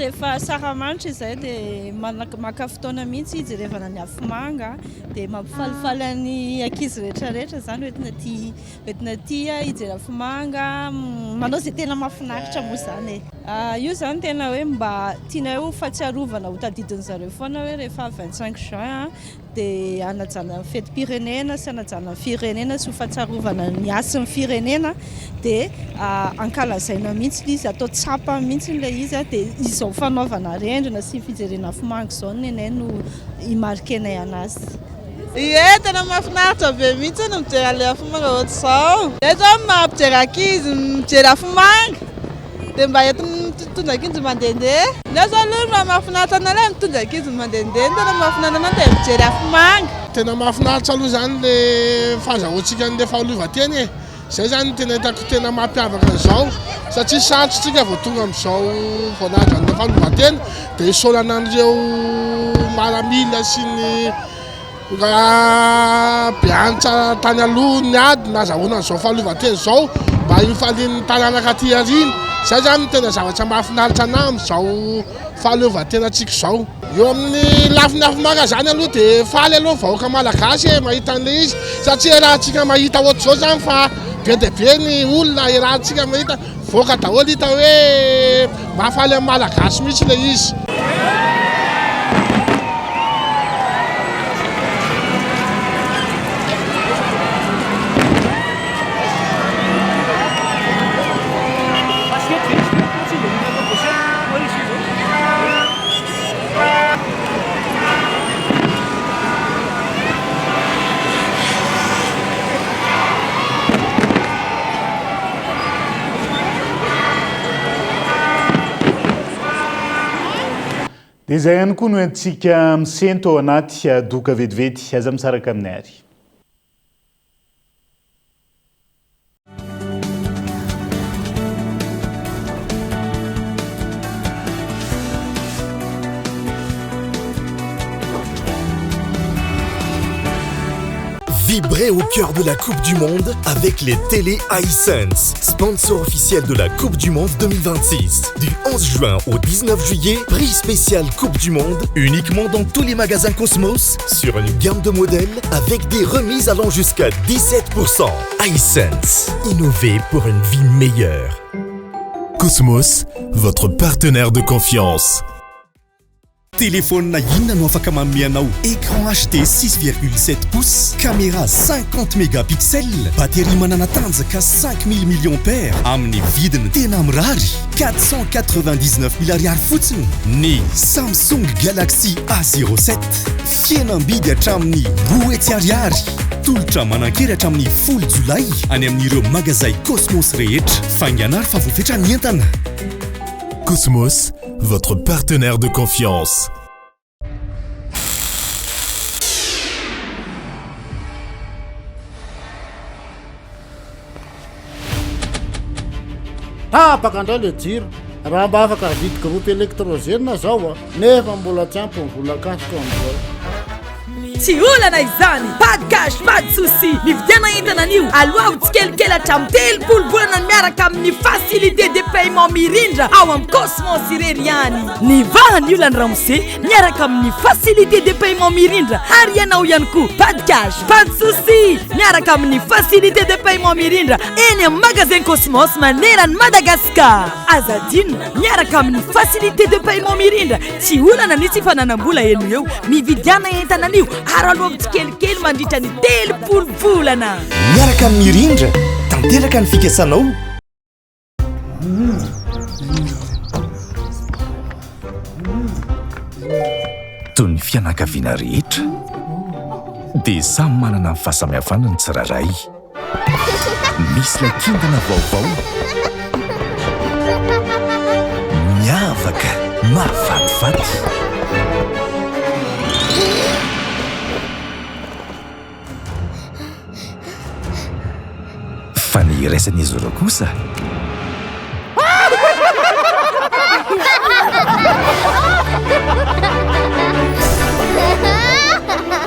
rehefa saramanitra izay dia maka fotoana mihitsy izy rehefa nany afomanga dia mampifalifaly ny ankizy rehetrarehetra zany oentina tia ijery afomanga manao izay tena mahafinaritra moa zany io zany tena hoe mba tiana ho fahatsiarovana ho tadidiny zareo foana hoe rehefa 25 juin dia anajana fety pirenena sy anajana firenena sy ho fahatsiarovana ny asin'ny firenena dia ankalazaina mihitsy l izy atao tsapa mihitsy n'ilay izy dia izao fanaovana rendrina sy fijerena afomanga izao nenay no imarkenay anazy. Ie, tena mahafinaritra be mihitsy no mijery an'ilay afomanga ohatr'izao. Dia zao mampijery ankizy mijery afomanga dia mba entin'ny mitondra ankizy mandehandeha. Nao zao aloha mahafinaritra analay mitondra ankizy mandehandeha tena mahafinaritra anao dia mijery afomanga. Tena mahafinaritra aloha zany le fahazahoantsika an'ilay fahaleovan-tena e. Zay zany tena hitako tena mampiavaka izao satria sarotsitsika vao tonga amin'izao voalanja an'ilay fahaleovan-tena dia isaorana an'ireo maramila sy ny bianitra tany aloha ny ady nazahoana an'izao fahaleovan-tena izao mba hifalian'ny tanànaka aty arina. Zay zany tena zavatra mahafinaritra anahy amin'izao fahaleovan-tena antsika izao. Eo amin'ny lafiny afomanga zany aloha dia faly aloha vahoaka malagasy mahita an'ilay izy satria raha antsika mahita ohatr'izao zany fa be dia be ny olona raha antsika mahita voaka daholo hita hoe mahafaly amin'ny malagasy mihitsy ilay izy. dia izay ihany koa no entsika misento ao anaty doka vetivety aza misaraka aminay ary. Vibrez au cœur de la Coupe du Monde avec les télés iSense, sponsor officiel de la Coupe du Monde 2026. Du 11 juin au 19 juillet, prix spécial Coupe du Monde, uniquement dans tous les magasins Cosmos, sur une gamme de modèles avec des remises allant jusqu'à 17%. iSense, innover pour une vie meilleure. Cosmos, votre partenaire de confiance. Téléphone na inona no afaka mamianao. Écran HD 6,7 pouces, caméra 50 mégapixels, batterie manana tanjaka 5000 milliampères amin'ny vidiny tena mirary 499 000 ariary fotsiny. Ny Samsung Galaxy A07 fihenam-bidy hatramin'ny 10 ariary. Tolotra manan-kery hatramin'ny 10 jolay any amin'ireo magazay Cosmos rehetra. Fanganary fa voafetra ny entana. Cosmos, votre partenaire de confiance. Tapaka indray le jiro raha mba afaka avidiko groupe électrogène zao nefa mbola tsy ampy ny vola kasiko amin'izao. Tsy olana izany, pas de cash, pas de souci. Nividiana entana an'io aloha tsikelikely hatramin'ny 3 volana miaraka amin'ny facilité de paiement mirindra ao amin'ny Cosmos irery ihany. Nivahany olany Ramose miaraka amin'ny facilité de paiement mirindra ary ianao ihany koa pas de cash, pas de souci miaraka amin'ny facilité de paiement mirindra eny amin'ny magasin Cosmos manerany Madagascar. Azadino miaraka amin'ny facilité de paiement mirindra tsy olana nitsy fananam-bola eno eo mividiana entana an'io ary aloha tsikelikely mandritra ny 3 volana. Miaraka amin'ny mirindra tanteraka ny fikasanao. Toy ny fianakaviana rehetra dia samy manana ny fahasamihafana ny tsirairay. Misy ilay kintana vaovao miavaka mahafatifaty. Fa ny iraisan'izy ireo kosa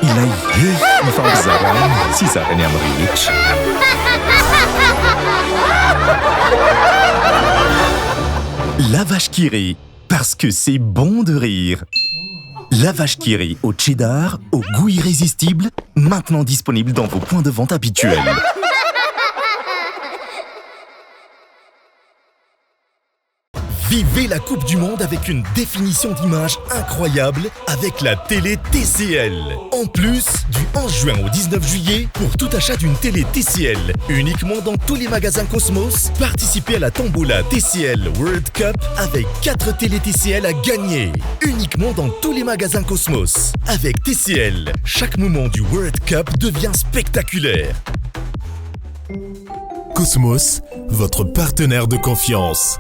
ilay ny fampizarany sy zarany amin'ny rehetra. La vache qui rit, Parce que c'est bon de rire. La vache qui rit au cheddar, au goût irrésistible, maintenant disponible dans vos points de vente habituels. Vivez la Coupe du Monde avec une définition d'image incroyable avec la télé TCL. En plus, du 11 juin au 19 juillet, pour tout achat d'une télé TCL, uniquement dans tous les magasins Cosmos, participez à la tombola TCL World Cup avec 4 télé TCL à gagner. Uniquement dans tous les magasins Cosmos. Avec TCL, chaque moment du World Cup devient spectaculaire. Cosmos, votre partenaire de confiance.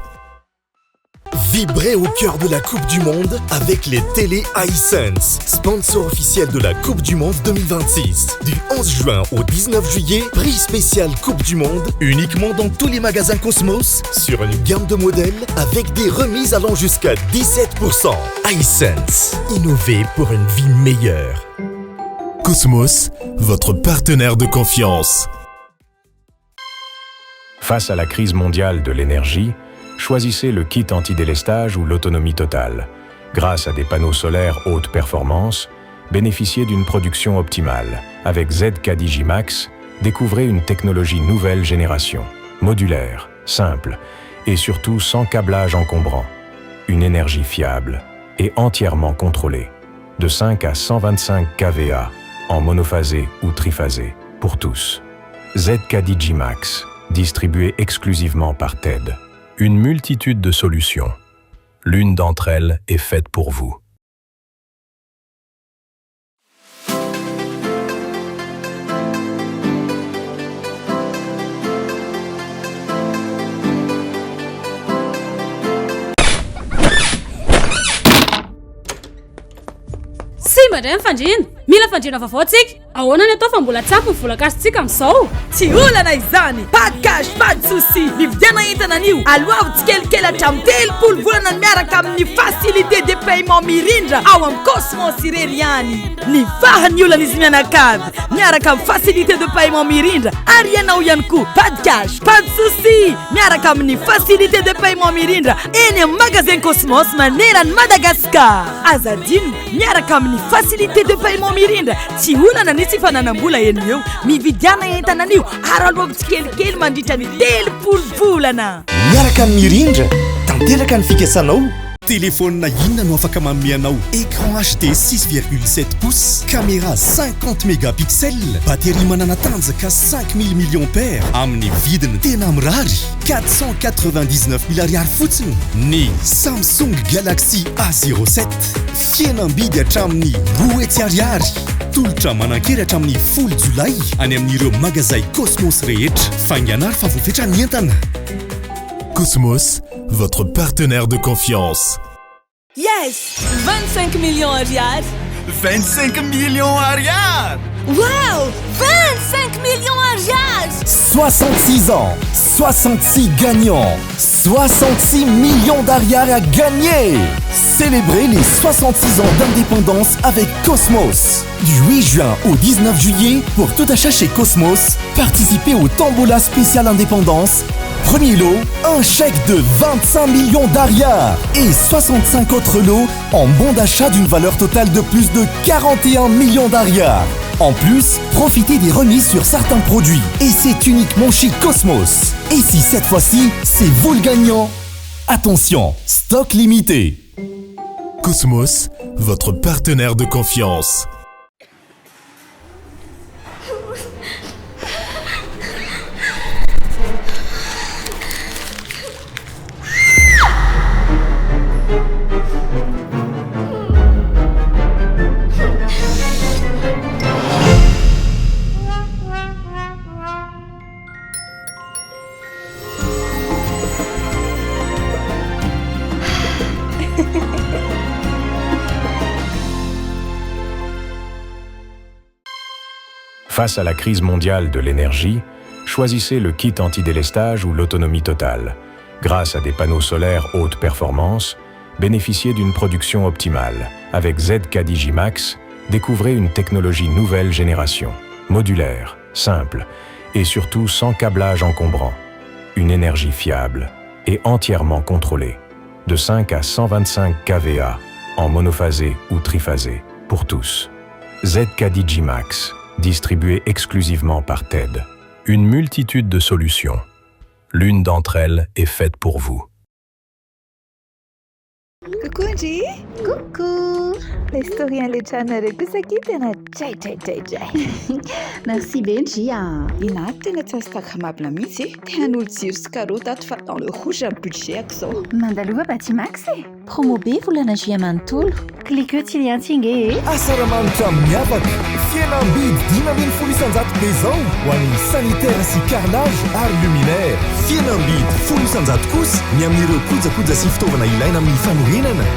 Vibrez au cœur de la Coupe du Monde avec les télé iSense, sponsor officiel de la Coupe du Monde 2026. Du 11 juin au 19 juillet, prix spécial Coupe du Monde, uniquement dans tous les magasins Cosmos, sur une gamme de modèles avec des remises allant jusqu'à 17%. iSense, innover pour une vie meilleure. Cosmos, votre partenaire de confiance. Face à la crise mondiale de l'énergie, choisissez le kit antidélestage ou l'autonomie totale. Grâce à des panneaux solaires haute performance, bénéficiez d'une production optimale. Avec ZK Digimax, découvrez une technologie nouvelle génération, modulaire, simple et surtout sans câblage encombrant. Une énergie fiable et entièrement contrôlée. De 5 à 125 kVA, en monophasé ou triphasé, pour tous. ZK Digimax, distribué exclusivement par TED. Une multitude de solutions. L'une d'entre elles est faite pour vous. Madame Fandrina, mila fandrina vaovao tsika. Ahoana ny atao fa mbola tsy ampy ny vola-kasitsika amin'izao? Tsy olana izany, pas de cash, pas de souci. Nividiana entana an'io aloha tsikelikely hatramin'ny 3 volana miaraka amin'ny facilité de paiement mirindra ao amin'ny Cosmos irery ihany. Nivahany olana izy mianakavy miaraka amin'ny facilité de paiement mirindra ary ianao ihany koa pas de cash, pas de souci. Miaraka amin'ny facilité de paiement mirindra eny amin'ny magasin Cosmos manerany Madagascar. Azadino miaraka amin'ny facilité de paiement mirindra tsy olana nisy fananam-bola eny eo mividiana entanan'io ary aloha tsikelikely mandritra ny 3 volana. Miaraka amin'ny mirindra tanteraka ny fikasanao. Téléphone inona no afaka mamianao? Écran HD 6,7 pouces, caméra 50 mégapixels, batterie manana tanjaka 5000 milliampères, amin'ny vidiny tena mirary 499 000 ariary fotsiny. Ny Samsung Galaxy A07 fihenam-bidy hatramin'ny 1000 ariary. Tolotra manan-kery hatramin'ny 10 jolay any amin'ireo magazay Cosmos rehetra. Fainganary fa voafetra ny entana. Cosmos, votre partenaire de confiance. Yes! 25 millions ariary. 25 millions ariary. Wow! 25 millions ariary. 66 ans, 66 gagnants, 66 millions d'ariary à gagner. Célébrez les 66 ans d'indépendance avec Cosmos. Du 8 juin au 19 juillet, pour tout achat chez Cosmos, participez au Tombola spécial indépendance. Premier lot, un chèque de 25 millions d'ariary et 65 autres lots en bons d'achat d'une valeur totale de plus de 41 millions d'ariary. En plus, profitez des remises sur certains produits et c'est uniquement chez Cosmos. Et si cette fois-ci, c'est vous le gagnant? Attention, stock limité. Cosmos, votre partenaire de confiance. Face à la crise mondiale de l'énergie, choisissez le kit antidélestage ou l'autonomie totale. Grâce à des panneaux solaires haute performance, bénéficiez d'une production optimale. Avec ZK Digimax, découvrez une technologie nouvelle génération, modulaire, simple et surtout sans câblage encombrant. Une énergie fiable et entièrement contrôlée. de 5 à 125 kVA, en monophasé ou triphasé, pour tous. ZKDJ Max, distribué exclusivement par TED. Une multitude de solutions. L'une d'entre elles est faite pour vous. Coucou Angie. Coucou. L'historien leggianareko saky tena jay. Merci Benji. Ina tena tsy Instagrammable mihitsy. Te hanolo jiro sy carotte ato fa dans le rouge un budget zao. Mandalova Batimax promo be volana juillet manontolo. Cliqueo tsy liantsy Asaramanitra miavaka. Fihenam-bidy 5,000 isanjato be zao ho an'ny sanitaire sy carrelage ary luminaire. Fihenam-bidy 10 isanjato kosa ny amin'ireo kojakoja sy fitaovana ilaina amin'ny fanorenana.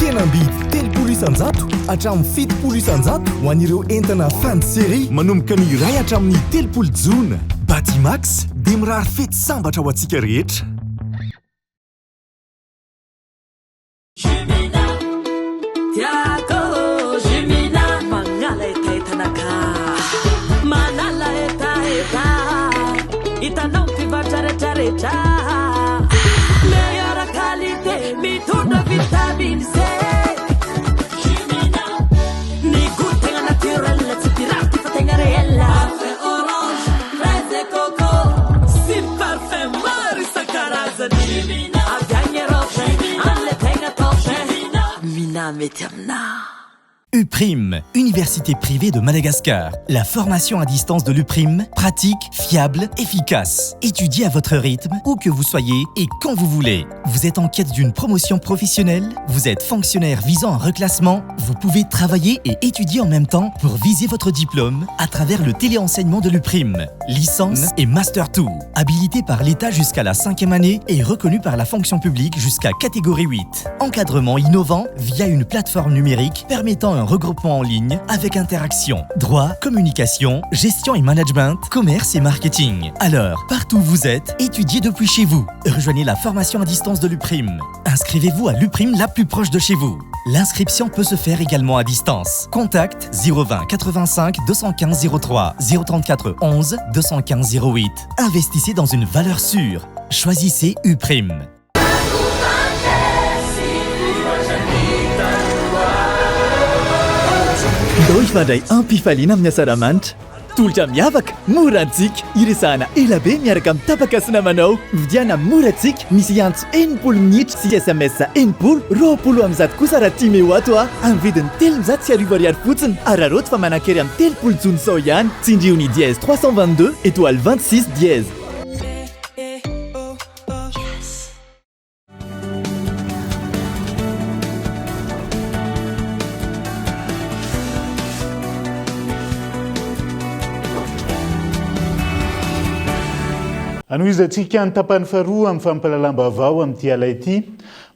Fihenam-bidy 30 isanjato hatramin'ny 70 isanjato ho an'ireo entana fin de série manomboka ny iray hatramin'ny 30 jona. Batimax dia mirary fety sambatra ho antsika rehetra. Itanao mpivatrarehetra meilleure qualité mitondra vitamine C. Ny goût tegna naturel tsy pirate fa tegna réel. Parfum orange, fraise et coco sy parfum maro isan-karazany. Avy agny Europe amle tegna top. Mina mety amina. UPRIM, Université privée de Madagascar. La formation à distance de l'UPRIM, pratique, fiable, efficace. Étudiez à votre rythme, où que vous soyez et quand vous voulez. Vous êtes en quête d'une promotion professionnelle, vous êtes fonctionnaire visant un reclassement, vous pouvez travailler et étudier en même temps pour viser votre diplôme à travers le téléenseignement de l'UPRIM. Licence et Master 2. Habilité par l'État jusqu'à la 5e année et reconnu par la fonction publique jusqu'à catégorie 8. Encadrement innovant via une plateforme numérique permettant un regroupement en ligne avec interaction, droit, communication, gestion et management, commerce et marketing. Alors, partout où vous êtes, étudiez depuis chez vous. Rejoignez la formation à distance de l'UPRIM. Inscrivez-vous à l'UPRIM la plus proche de chez vous. L'inscription peut se faire également à distance. Contact 020 85 215 03 034 11 215 08. Investissez dans une valeur sûre. Choisissez UPRIM. Dao ifandray ampifaliana amin'ny asaramanitra tolotra miavaka morantsika iresahana ela be miaraka amin'ny tapaka namanao vidiana morantsika misy antso 80 minitra sy SMS 80 20 am'zato kosa raha tia meo ato amin'ny vidiny 390 fotsiny araroto fa manan-kery amin'ny 30 jona sao ihany tsindriony dièse 322 étoile 26 dièse. Anoizatsika ny tapany faharoa amin'ny fampalalam-baovao amin'ity ala ity.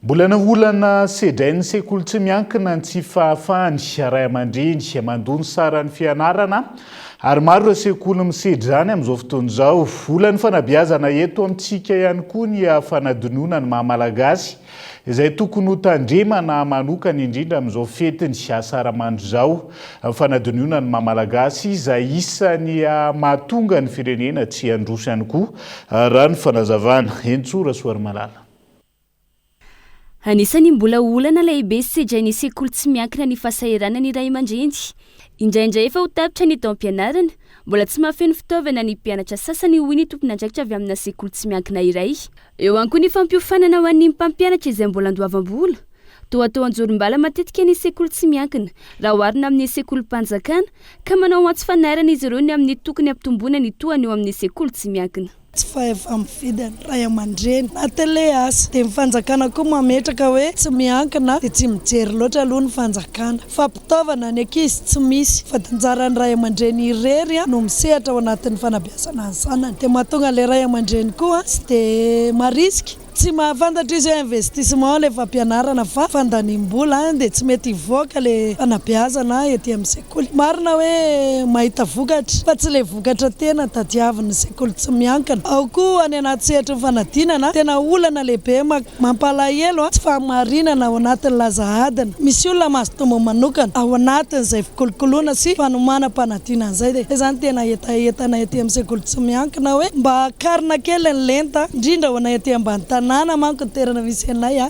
Mbola naolana sedrainy sekoly tsy miankina ny tsy fahafahany ray aman-dreny mandony sara ny fianarana ary maro sekoly misedra izany amin'izao fotoana izao. Olany fanabeazana eto amintsika ihany koa ny fanadinoana ny mahamalagasy izay tokony ho tandremana manokana indrindra amin'izao fetiny Saramandro izao. Fanadinoana ny mahamalagasy izay isany mahatonga ny firenena tsy handroso ihany koa raha ny fanazavana. Entsora Soary Malala. Anisany mbola olana lehibe sedrainy sekoly tsy miankina ny fahasahiranana ny ray aman-dreny. Indraindray efa ho tapitra ny taom-pianarana, mbola tsy mahafeno fitaovana ny mpianatra sasany hoy ny tompon'andraikitra avy amina sekoly tsy miankina iray. Eo ihany koa ny fampiofanana ho an'ny mpampianatra izay mbola andoavam-bola. Toa anjorim-bala matetika ny sekoly tsy miankina raha oharina amin'ny sekolim-panjakana ka manao antsy fanarana izy ireo ny amin'ny tokony ampitomboana ny toany eo amin'ny sekoly tsy miankina. Tsy fahefa mifidy ray aman-dreny na tele asa dia mifanjakana koa mametraka hoe tsy miankina dia tsy mijery loatra aloha ny fanjakana fa mpitaovana ny ankizy tsy misy fa dinjaran'ny ray aman-dreny irery no misehatra ao anatin'ny fanabeazana ny zanany dia mahatonga ilay ray aman-dreny koa tsy dia marisky tsy mahafantatra izy hoe investissement le fampianarana fa fandanim-bola dia tsy mety hivoaka le fanabeazana ety amin'ny sekoly. Marina hoe mahita vokatra fa tsy le vokatra tena tadiavin'ny sekoly tsy miankina. Ao koa any anaty sehatra ny fanadinana tena olana lehibe mampalahelo tsy fahamarinana ao anatin'ny lazahadina. Misy olona mahazotomo manokana ao anatin'izay fikolokoloana sy fanomanam-panadinana izay dia izany tena etaetana ety amin'ny sekoly tsy miankina hoe mba karina kely ny lenta indrindra ho ana ety ambany tanàna manko ny toerana misy anay.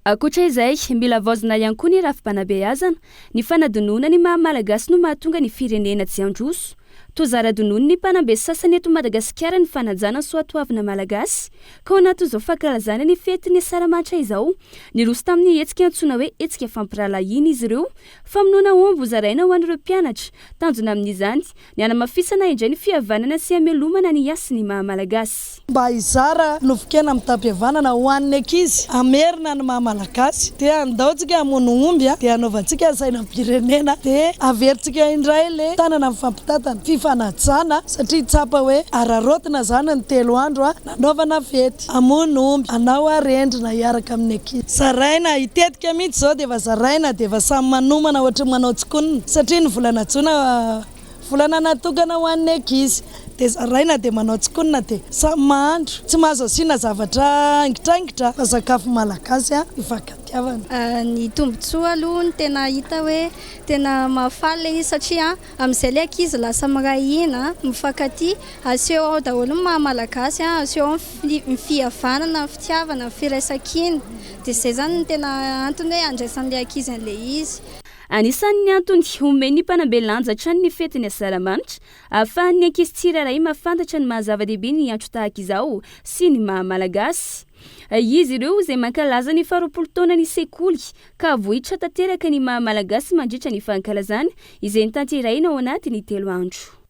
Akoatra izay mila vaozina ihany koa ny rafi-panabeazana ny fanadinoana ny maha-malagasy no mahatonga ny firenena tsy androso. Tozaradinoana ny mpanambe sasany eto Madagasikara ny fanajana soatoavina malagasy ka ao anaty izao fankalazana ny fety ny Saramatra izao niroso tamin'ny hetsika antsoina hoe hetsika fampiralahiny izy ireo famonoana omby zaraina ho an'ireo mpianatra tanjona amin'izany ny anamafisana indray ny fihavanana sy hamelomana ny asy ny maha-malagasy. Mba hizara novikena amin'ny tampihavanana ho an'ny ankizy amerina ny maha-malagasy dia andaontsika hamono omby dia hanaovantsika sainam-pirenena dia averintsika indray le tanana amin'ny fampitatana fanajana satria tsapa hoe ararotina zany ny 3 andro nanaovana fety amono omby anao arendrina hiaraka amin'ny ankizy zaraina hitetika mihitsy zao dia zaraina dia samy manomana ohatra manao tsikonina satria ny volana jona volana natokana ho an'ny ankizy dia zaraina dia manao tsikonina dia samy mahandro tsy mahazo asiana zavatra angitraingitra fa sakafo malagasy ifankatiavana. Ny tombotsoa aloha ny tena hita hoe tena mahafaly le izy satria amin'izay le ankizy lasa mirahina mifankatia aseho ao daholo ny maha-malagasy aseho ny fihavanana ny fitiavana ny firaisan-kina dia izay zany ny tena antony hoe andraisan'ilay ankizy an'ilay izy. Anisan'ny antony omeny mpanambe lanja trany ny fety ny Saramanitra ahafahan'ny ankizy tsirairay mahafantatra ny mahazava-dehibe ny antro tahaka izao sy ny maha-malagasy. Izy ireo izay mankalaza ny 20 taona ny sekoly ka vohitra tanteraka ny maha-malagasy mandritra ny fankalazana izay nitanteraina ao anatin'ny 3 andro.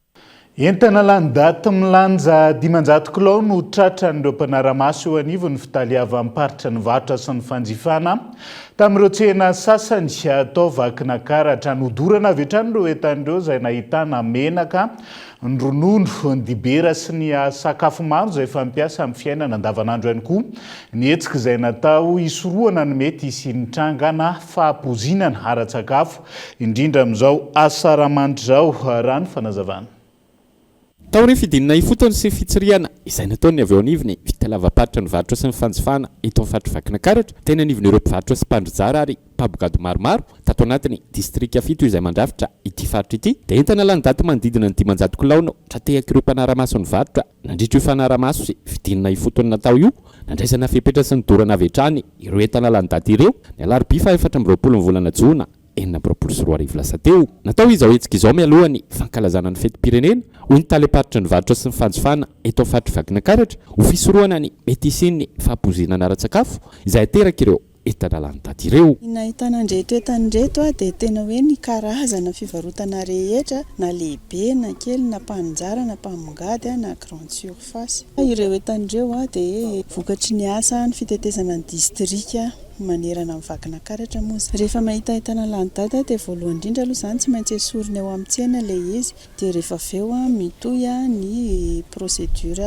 Entana landaty milanja 500 kilao no tratran'ireo mpanaramaso eo anivo ny fitaliava amparitra ny varotra sy ny fanjifana tamin'ireo tsena sasany atao vakina karatra nodorana avy hatrany ireo entan'ireo izay nahitana menaka ny ronono ny dibera sy ny sakafo maro izay fampiasa amin'ny fiainana andavanandro ihany koa ny hetsika izay natao hisoroana ny mety isinitrangana fahapozinana ara-tsakafo indrindra amin'izao Asaramanitra izao raha ny fanazavana. Tao rehefa fidinina ifotony sy fitsiriana izay nataony avy ao anivony fitalavam-paritra ny varotra sy ny fanjifana eto amin'ny faritry vakina karatra teny anivon'ireo mpivarotra sy mpandrizara ary mpabogady maromaro tato anatin'ny distrika 7 izay mandrafitra ity faritra ity dia entana landaty manodidina ny 500 kilaona tratehaka ireo mpanaramaso ny varotra nandritra io fanaramaso sy fidinina ifotony natao io nandraisana fepetra sy ny dorana avy hatrany ireo entana landaty ireo ny alarobia 24 ny volana jona 2024 lasa teo natao izy ao hetsika izao mialohany fankalazana ny fety-pirenena hoy ny taleparitra ny varotra sy ny fanjifana eto amin'ny faritry vakina karatra ho fisoroana ny mety isin'ny fahapozinana ara-tsakafo izay ateraka ireo entana landaty ireo. Nahitana andreto entandreto dia tena hoe ny karazana fivarotana rehetra na lehibe na kely na mpanjara na mpamongady na grande surface. Ireo entandreo dia vokatry ny asa ny fitetezana ny distrika manerana amin'ny vakina karatra moa. Rehefa mahita entana landaty dia voalohany indrindra aloha izany tsy maintsy esoriny ao amin'ny tsena ilay izy dia rehefa aveo mitoy ny procédure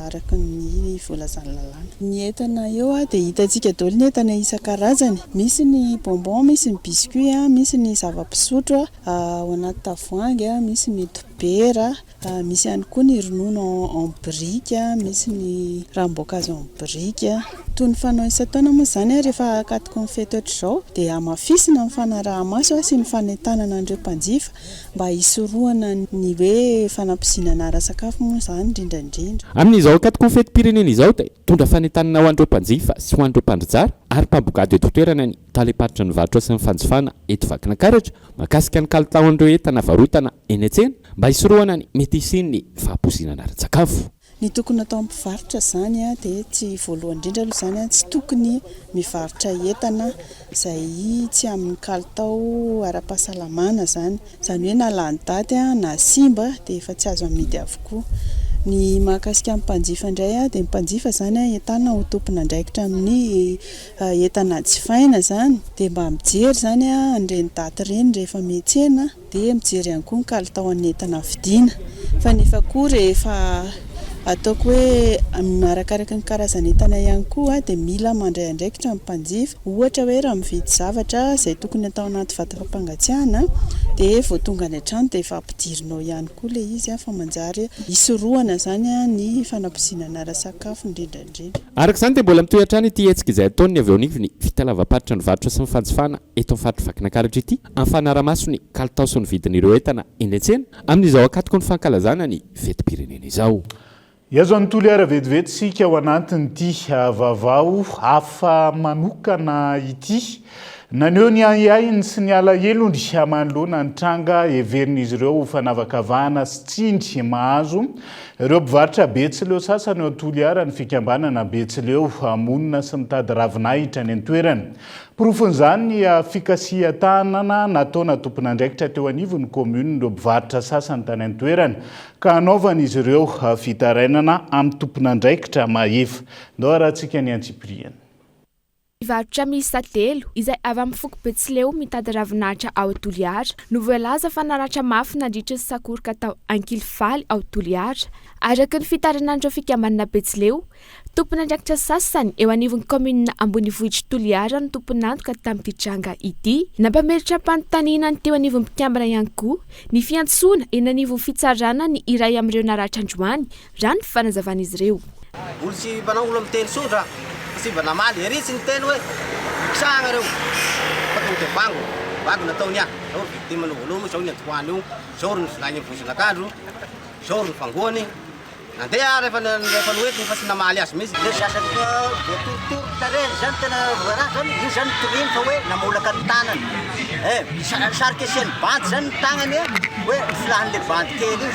araka ny voalazany lalàna. Ny entana eo dia hitantsika daholo ny entana isan-karazany, misy ny bonbon, misy ny biscuit, misy ny zava-pisotro ao anaty tavoahangy, misy ny dobera, misy ihany koa ny ronono en brique, misy ny ranom-boankazo en brique. Toy ny fanao isan-taona moa izany rehefa akatoko ny fety ohatr'izao dia hamafisina ny fanaraha-maso sy ny fanentanana an'ireo mpanjifa mba hisoroana ny hoe fanampizinana ara-sakafo moa izany indrindrandrindra. Amin'izao akatoko ny fety-pirenena izao dia tondra fanentanana ho an'ireo mpanjifa sy ho an'ireo mpandrizara ary mpabogady eto toerana ny taleparitra ny varotra sy ny fanjifana eto vakina karatra makasika ny kalitaon'ireo entana varotana eny an-tsena mba hisoroana ny mety isin'ny fahapozinana ara-tsakafo. Ny tokony atao amin'ny mpivarotra izany dia tsy voalohany indrindra aloha izany tsy tokony mivarotra entana izay tsy amin'ny kalitao ara-pahasalamana izany hoe na landaty na simba dia efa tsy azo amidy avokoa. Ny mahakasika amin'ny mpanjifa indray dia ny mpanjifa izany entana ho tompona andraikitra amin'ny entana jifaina izany dia mba mijery izany an'ireny daty ireny rehefa miantsena dia mijery ihany koa ny kalitao an'ny entana vidiana fa nefa koa rehefa ataoko hoe arakaraka ny karazana entana ihany koa dia mila mandray andraikitra amin'ny mpanjifa. Ohatra hoe raha mividy zavatra izay tokony atao anaty vata fampangatsiahana dia vao tonga any an-trano dia efa ampidirinao ihany koa ilay izy fa manjary hisoroana izany ny fanampizinana ara-sakafo indrindrandrindra. Araka izany dia mbola mitohy hatrany ity hetsika izay ataony avy ao anivony fitalavam-paritra ny varotra sy ny fanjifana eto amin'ny faritry vakina karatra ity amin'ny fanaraha-maso ny kalitao sy ny vidin'ireo entana eny an-tsena amin'izao akatoko ny fankalazana ny fety-pirenena izao. iazo anytoliara vetivety sika ao anatin'ity vavao hafa manokana ity naneo ny aiainy sy ny alahelony manoloana ny tranga everin'izy ireo fanavakavahana sy tsindry mahazo ireo mpivarotra Betsileo sasany ao Toliara ny fikambanana Betsileo monina sy mitady ravinahitra ny antoerana. Porofon'izany ny fikasia tanana nataona tompon'andraikitra teo anivon'ny komune ireo mpivarotra sasany tany antoerana ka anaovana izy ireo fitarainana amin'ny tompon'andraikitra mahefa. Ndao rahantsika ny Antsipriana. Mpivarotra miisa 3 izay avy amin'ny foko Betsileo mitady ravinahitra ao Toliara no voalaza fa naratra mafy nandritra ny sakoroka tao Ankilifaly ao Toliara. Araka ny fitaranandreo fikambanana Betsileo, tompon'andraikitra sasany eo anivon'ny komune Ambonivohitra Toliara no tompon'antoka tamin'ity tranga ity. Nampameritra mpanotaniana ny teo anivon'ny mpikambana ihany koa ny fiantsoana eny anivon'ny fitsarana ny iray amin'ireo naratra androany raha ny fanazavana izy ireo. Olo sy manao olo amin'ny teny sotra sy banamaly ery sy ny teny hoe kisahagna reo patonte bango nataony ah zao victime voalomo zao ny antoany io zao ny filagny vosinakandro zao ny fangoany nandeha rehefa noety fa sy namaly azy misy le sasany voatorotoro tare zany tena raha zany io zany toriny fa hoe namolaka ny tanany sarika asiany banty zany ny tagnany hoe filahan'le banty kely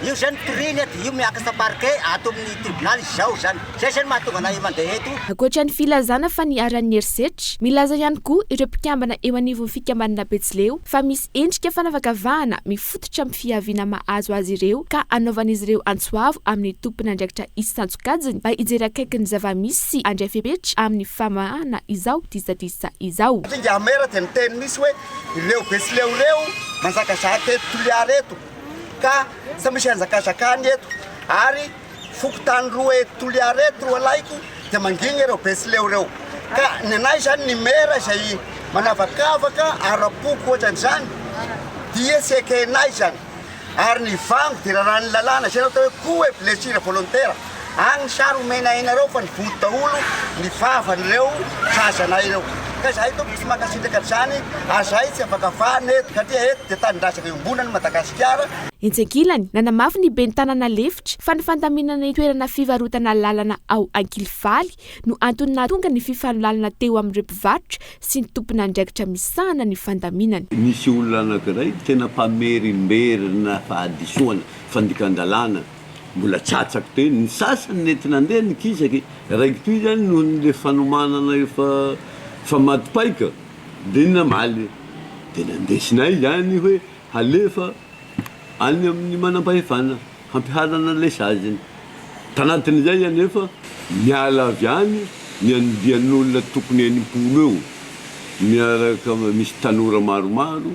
io zany toriny io miaka sa parquet ato amin'ny tribunal zao zany zay zany mahatonga anahy mandeha eto. Ankoatra ny filazana fa ny aran'ny erisetra, milaza ihany koa ireo mpikambana eo anivon'ny fikambanana Betsileo fa misy endrika fanavakavahana mifototra amin'ny fiaviana mahazo azy ireo ka anaovan'izy ireo antsoavo amin'ny tompon'andraikitra isantsokajiny mba hijery akaiky ny zavamisy sy andray fepetra amin'ny famahana izao disa izao. Tinga mera teny misy hoe ireo Betsileo reo manzakazaka eto Toliara eto ka sa misy anzakazakany eto ary fokotany roa eto Toliara eto roa laiko dia mangigny ireo Betsileo reo ka ny anay zany ny mera izay manavakavaka arapoko ohatran'izany dia sy ekenay zany ary ny vango dia raha ny lalàna zay atao hoe coup e blessure volontaire agny sary omena ainareo fa ny vody daholo ny vavan'ireo sazanay ireo ka zahay to sy makasitraka zany azay tsy afaka vahana eto satria eto dia tanindrazaka iombonany Madagasikara. Entsekilany nanamafy ny ben'ny tanàna lefitra fa ny fandaminana ny toerana fivarotana lalana ao Ankilifaly no antony nahatonga ny fifanolalana teo amin'ireo mpivarotra sy ny tompon'andraikitra misahana ny fandaminana. Misy olona anankiray tena mpamerimberina fahadisoana fandikan-dalàna mbola tsatsaky teo ny sasany nety nandeha nikisaky raiky toy zany noho nyle fanomanana fa matipaika dia namaly dia nandesinay zany hoe halefa any amin'ny manam-pahefana hampiharana lesaziny tanatin'izay anefa miala avy any ny andian'olona tokony enimpolo eo miaraka misy tanora maromaro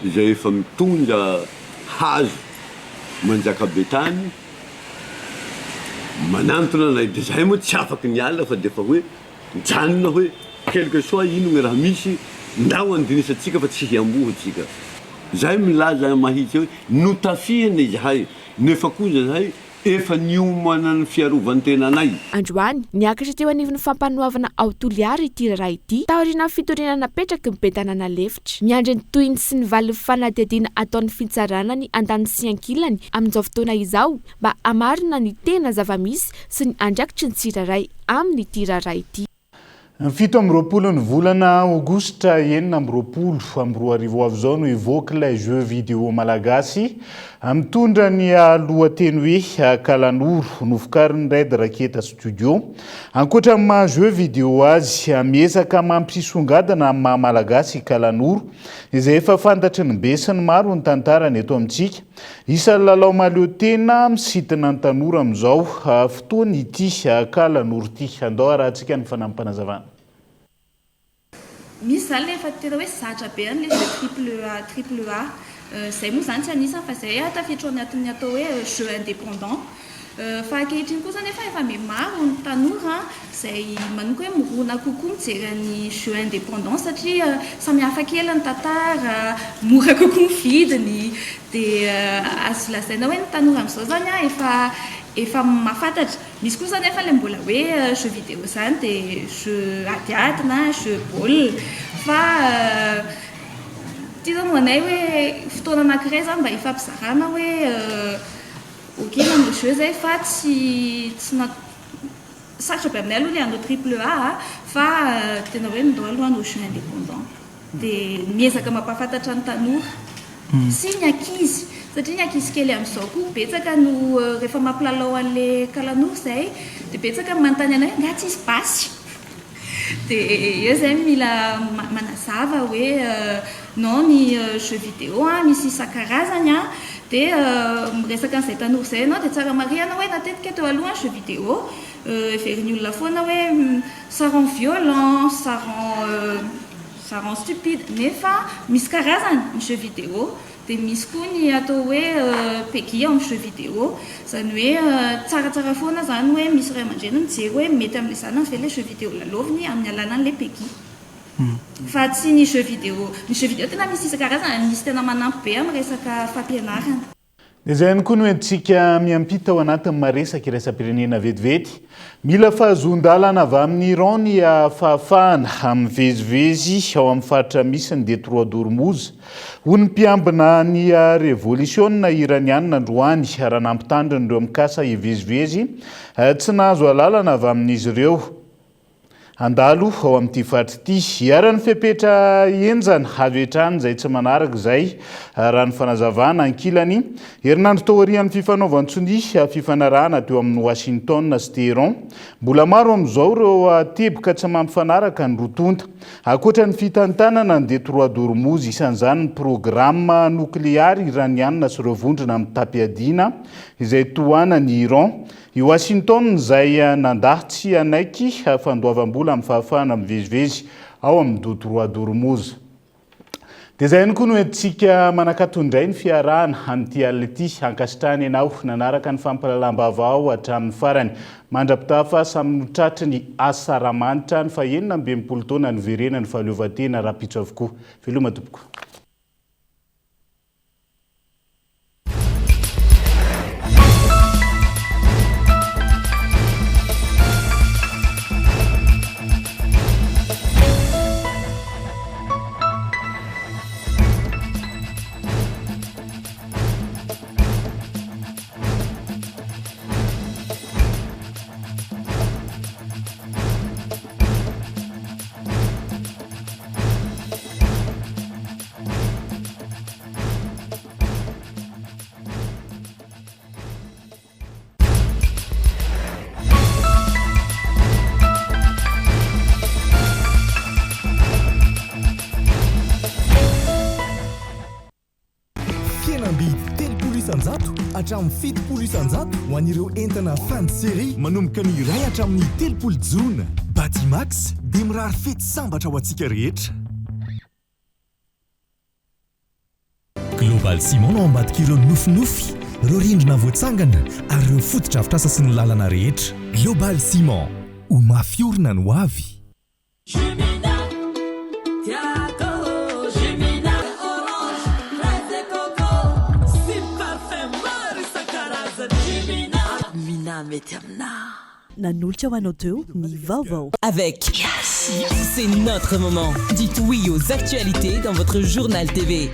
izay efa mitondra hazo manjaka betany manantona anay dia zahay moa tsy afaky niala fa dia fa hoe mijanona hoe quelque soit ino ny raha misy ndao andinisatsika fa tsy hiambohatsika. Zahay milaza mahitsy hoe notafihana izahay nefa kosa zahay efa niomana ny fiarovan-tena anay. Androany niakatra teo anivon'ny fampanoavana ao Toliara ity raha ity taoriana fitorenana petraky ny be-tanàna lefitra miandry ny tohiny sy ny valy fanadihadiana ataon'ny fitsarana ny andany sy ankilany amin'izao fotoana izao mba hamarina ny tena zavamisy sy ny andraikitry ny tsiraray amin'ny ity raha ity. Ny 7 ny volana Aogositra 2020 avy zao no ivoaka ilay jeu vidéo malagasy mitondra ny lohateny hoe Kalanoro novokarin'ny Red Raketa Studio. Ankoatra amin'ny maha jeu vidéo azy miezaka mampisongadina amin'ny maha malagasy Kalanoro izay efa fantatry ny be sy ny maro ny tantarany eto amintsika. Isan'ny lalao mahaleo tena misitina ny tanora amin'izao fotoana ity Kalanoro ity. Andao arahantsika ny fanampanazavana. Misy zany efa tena hoe zatra be an'le triple A zay moa zany tsy anisany fa zay tafiditra anatin'ny atao hoe jeu indépendant fa ankehitriny kosa nefa efa maro ny tanora zay manoko hoe mirona kokoa mijery ny jeu indépendant satria samy hafa kely ny tantara mora kokoa ny vidiny dia azo lazaina hoe ny tanora amin'izao zany efa mahafantatra. Misy kosa nefa ilay mbola hoe jeu vidéo zany dia jeu adiady na jeu baolina fa tia zany ho anay hoe fotoana anankiray zany mba hifampizarana hoe ok nandro jeu zay fa tsy sarotra be aminay aloha le andro triple A fa tena hoe mindao aloha andro jeu indépendant dia miezaka mampahafantatra ny tanora sy ny ankizy satria ny ankizy kely amin'izao koa betsaka no rehefa mampilalao an'le kalanora zay dia betsaka manontany anay nga tsisy basy dia eo zay mila manazava hoe non ny jeu vidéo misy isan-karazany dia miresaka an'izay tanora zay anao dia tsara mari anao hoe natetika teo alohany jeu vidéo everiny olona foana hoe ça rend violent, ça rend stupide nefa misy karazany ny jeu vidéo dia misy koa ny atao hoe pegi amin'ny jeu vidéo zany hoe tsaratsara foana zany hoe misy ray aman-dreny mijery hoe mety amin'ilay zanany ve le jeu vidéo laloviny amin'ny alana an'ilay pegi fa tsy ny jeu vidéo tena misy isan-karazany misy tena manampy be amin'ny resaka fampianarana. Dia izay ihany koa no entsika miampita ao anatin'ny maresaka iraisam-pirenena vetivety mila fahazon-dalana avy amin'ny Iran ny fahafahana mivezivezy ao amin'ny faritra misy ny Détroit d'Ormuz ho ny mpiambina ny révolution iraniana androany raha nampitandriny ireo mikasa hivezivezy tsy nahazo alalana avy amin'izy ireo andalo ao amin'ity faritra ity hiara-ny fepetra enjana avy hatrany izay tsy manaraka izay raha ny fanazavana ankilany herinandro tao aorian'ny fifanaovan-tsony fifanarahana teo amin'ny Washington sy Téhéran mbola maro amin'izao ireo teboka tsy mampifanaraka ny rotonta ankoatra ny fitantanana ny Détroit d'Ormuz isan'izany ny programma nokleary iraniana sy ireo vondrona amin'ny tapiadina izay tohanany Iran i Washington izay nandahy anaiky fandoavam-bola amin'ny fahafahana mivezivezy ao amin'ny Détroit d'Ormuz. Dia izay ihany koa no entsika manakatondray ny fiarahana amin'ity alina ity ankasitrahany ianao nanaraka ny fampalalam-baovao hatramin'ny farany mandrapitafa samy tratry ny asaramanitra ny fahenina amby 20 taona ny verena ny fahaleovantena rapitso avokoa. Veloma tompoko. Hatramin'ny 7 isan-jato ho an'ireo entana fin de série manomboka ny iray hatramin'ny 30 jona. Batimax dia mirary fety sambatra ho antsika rehetra. Global Ciment no ambadika ireo nofinofy, ireo rindrina voatsangana ary ireo fotodrafitrasa sy ny lalana rehetra. Global Ciment, ho mafiorina no avy. Nanolotra ho anao teo ny vaovao. Avec Yassi, c'est notre moment. Dites oui aux actualités dans votre journal TV.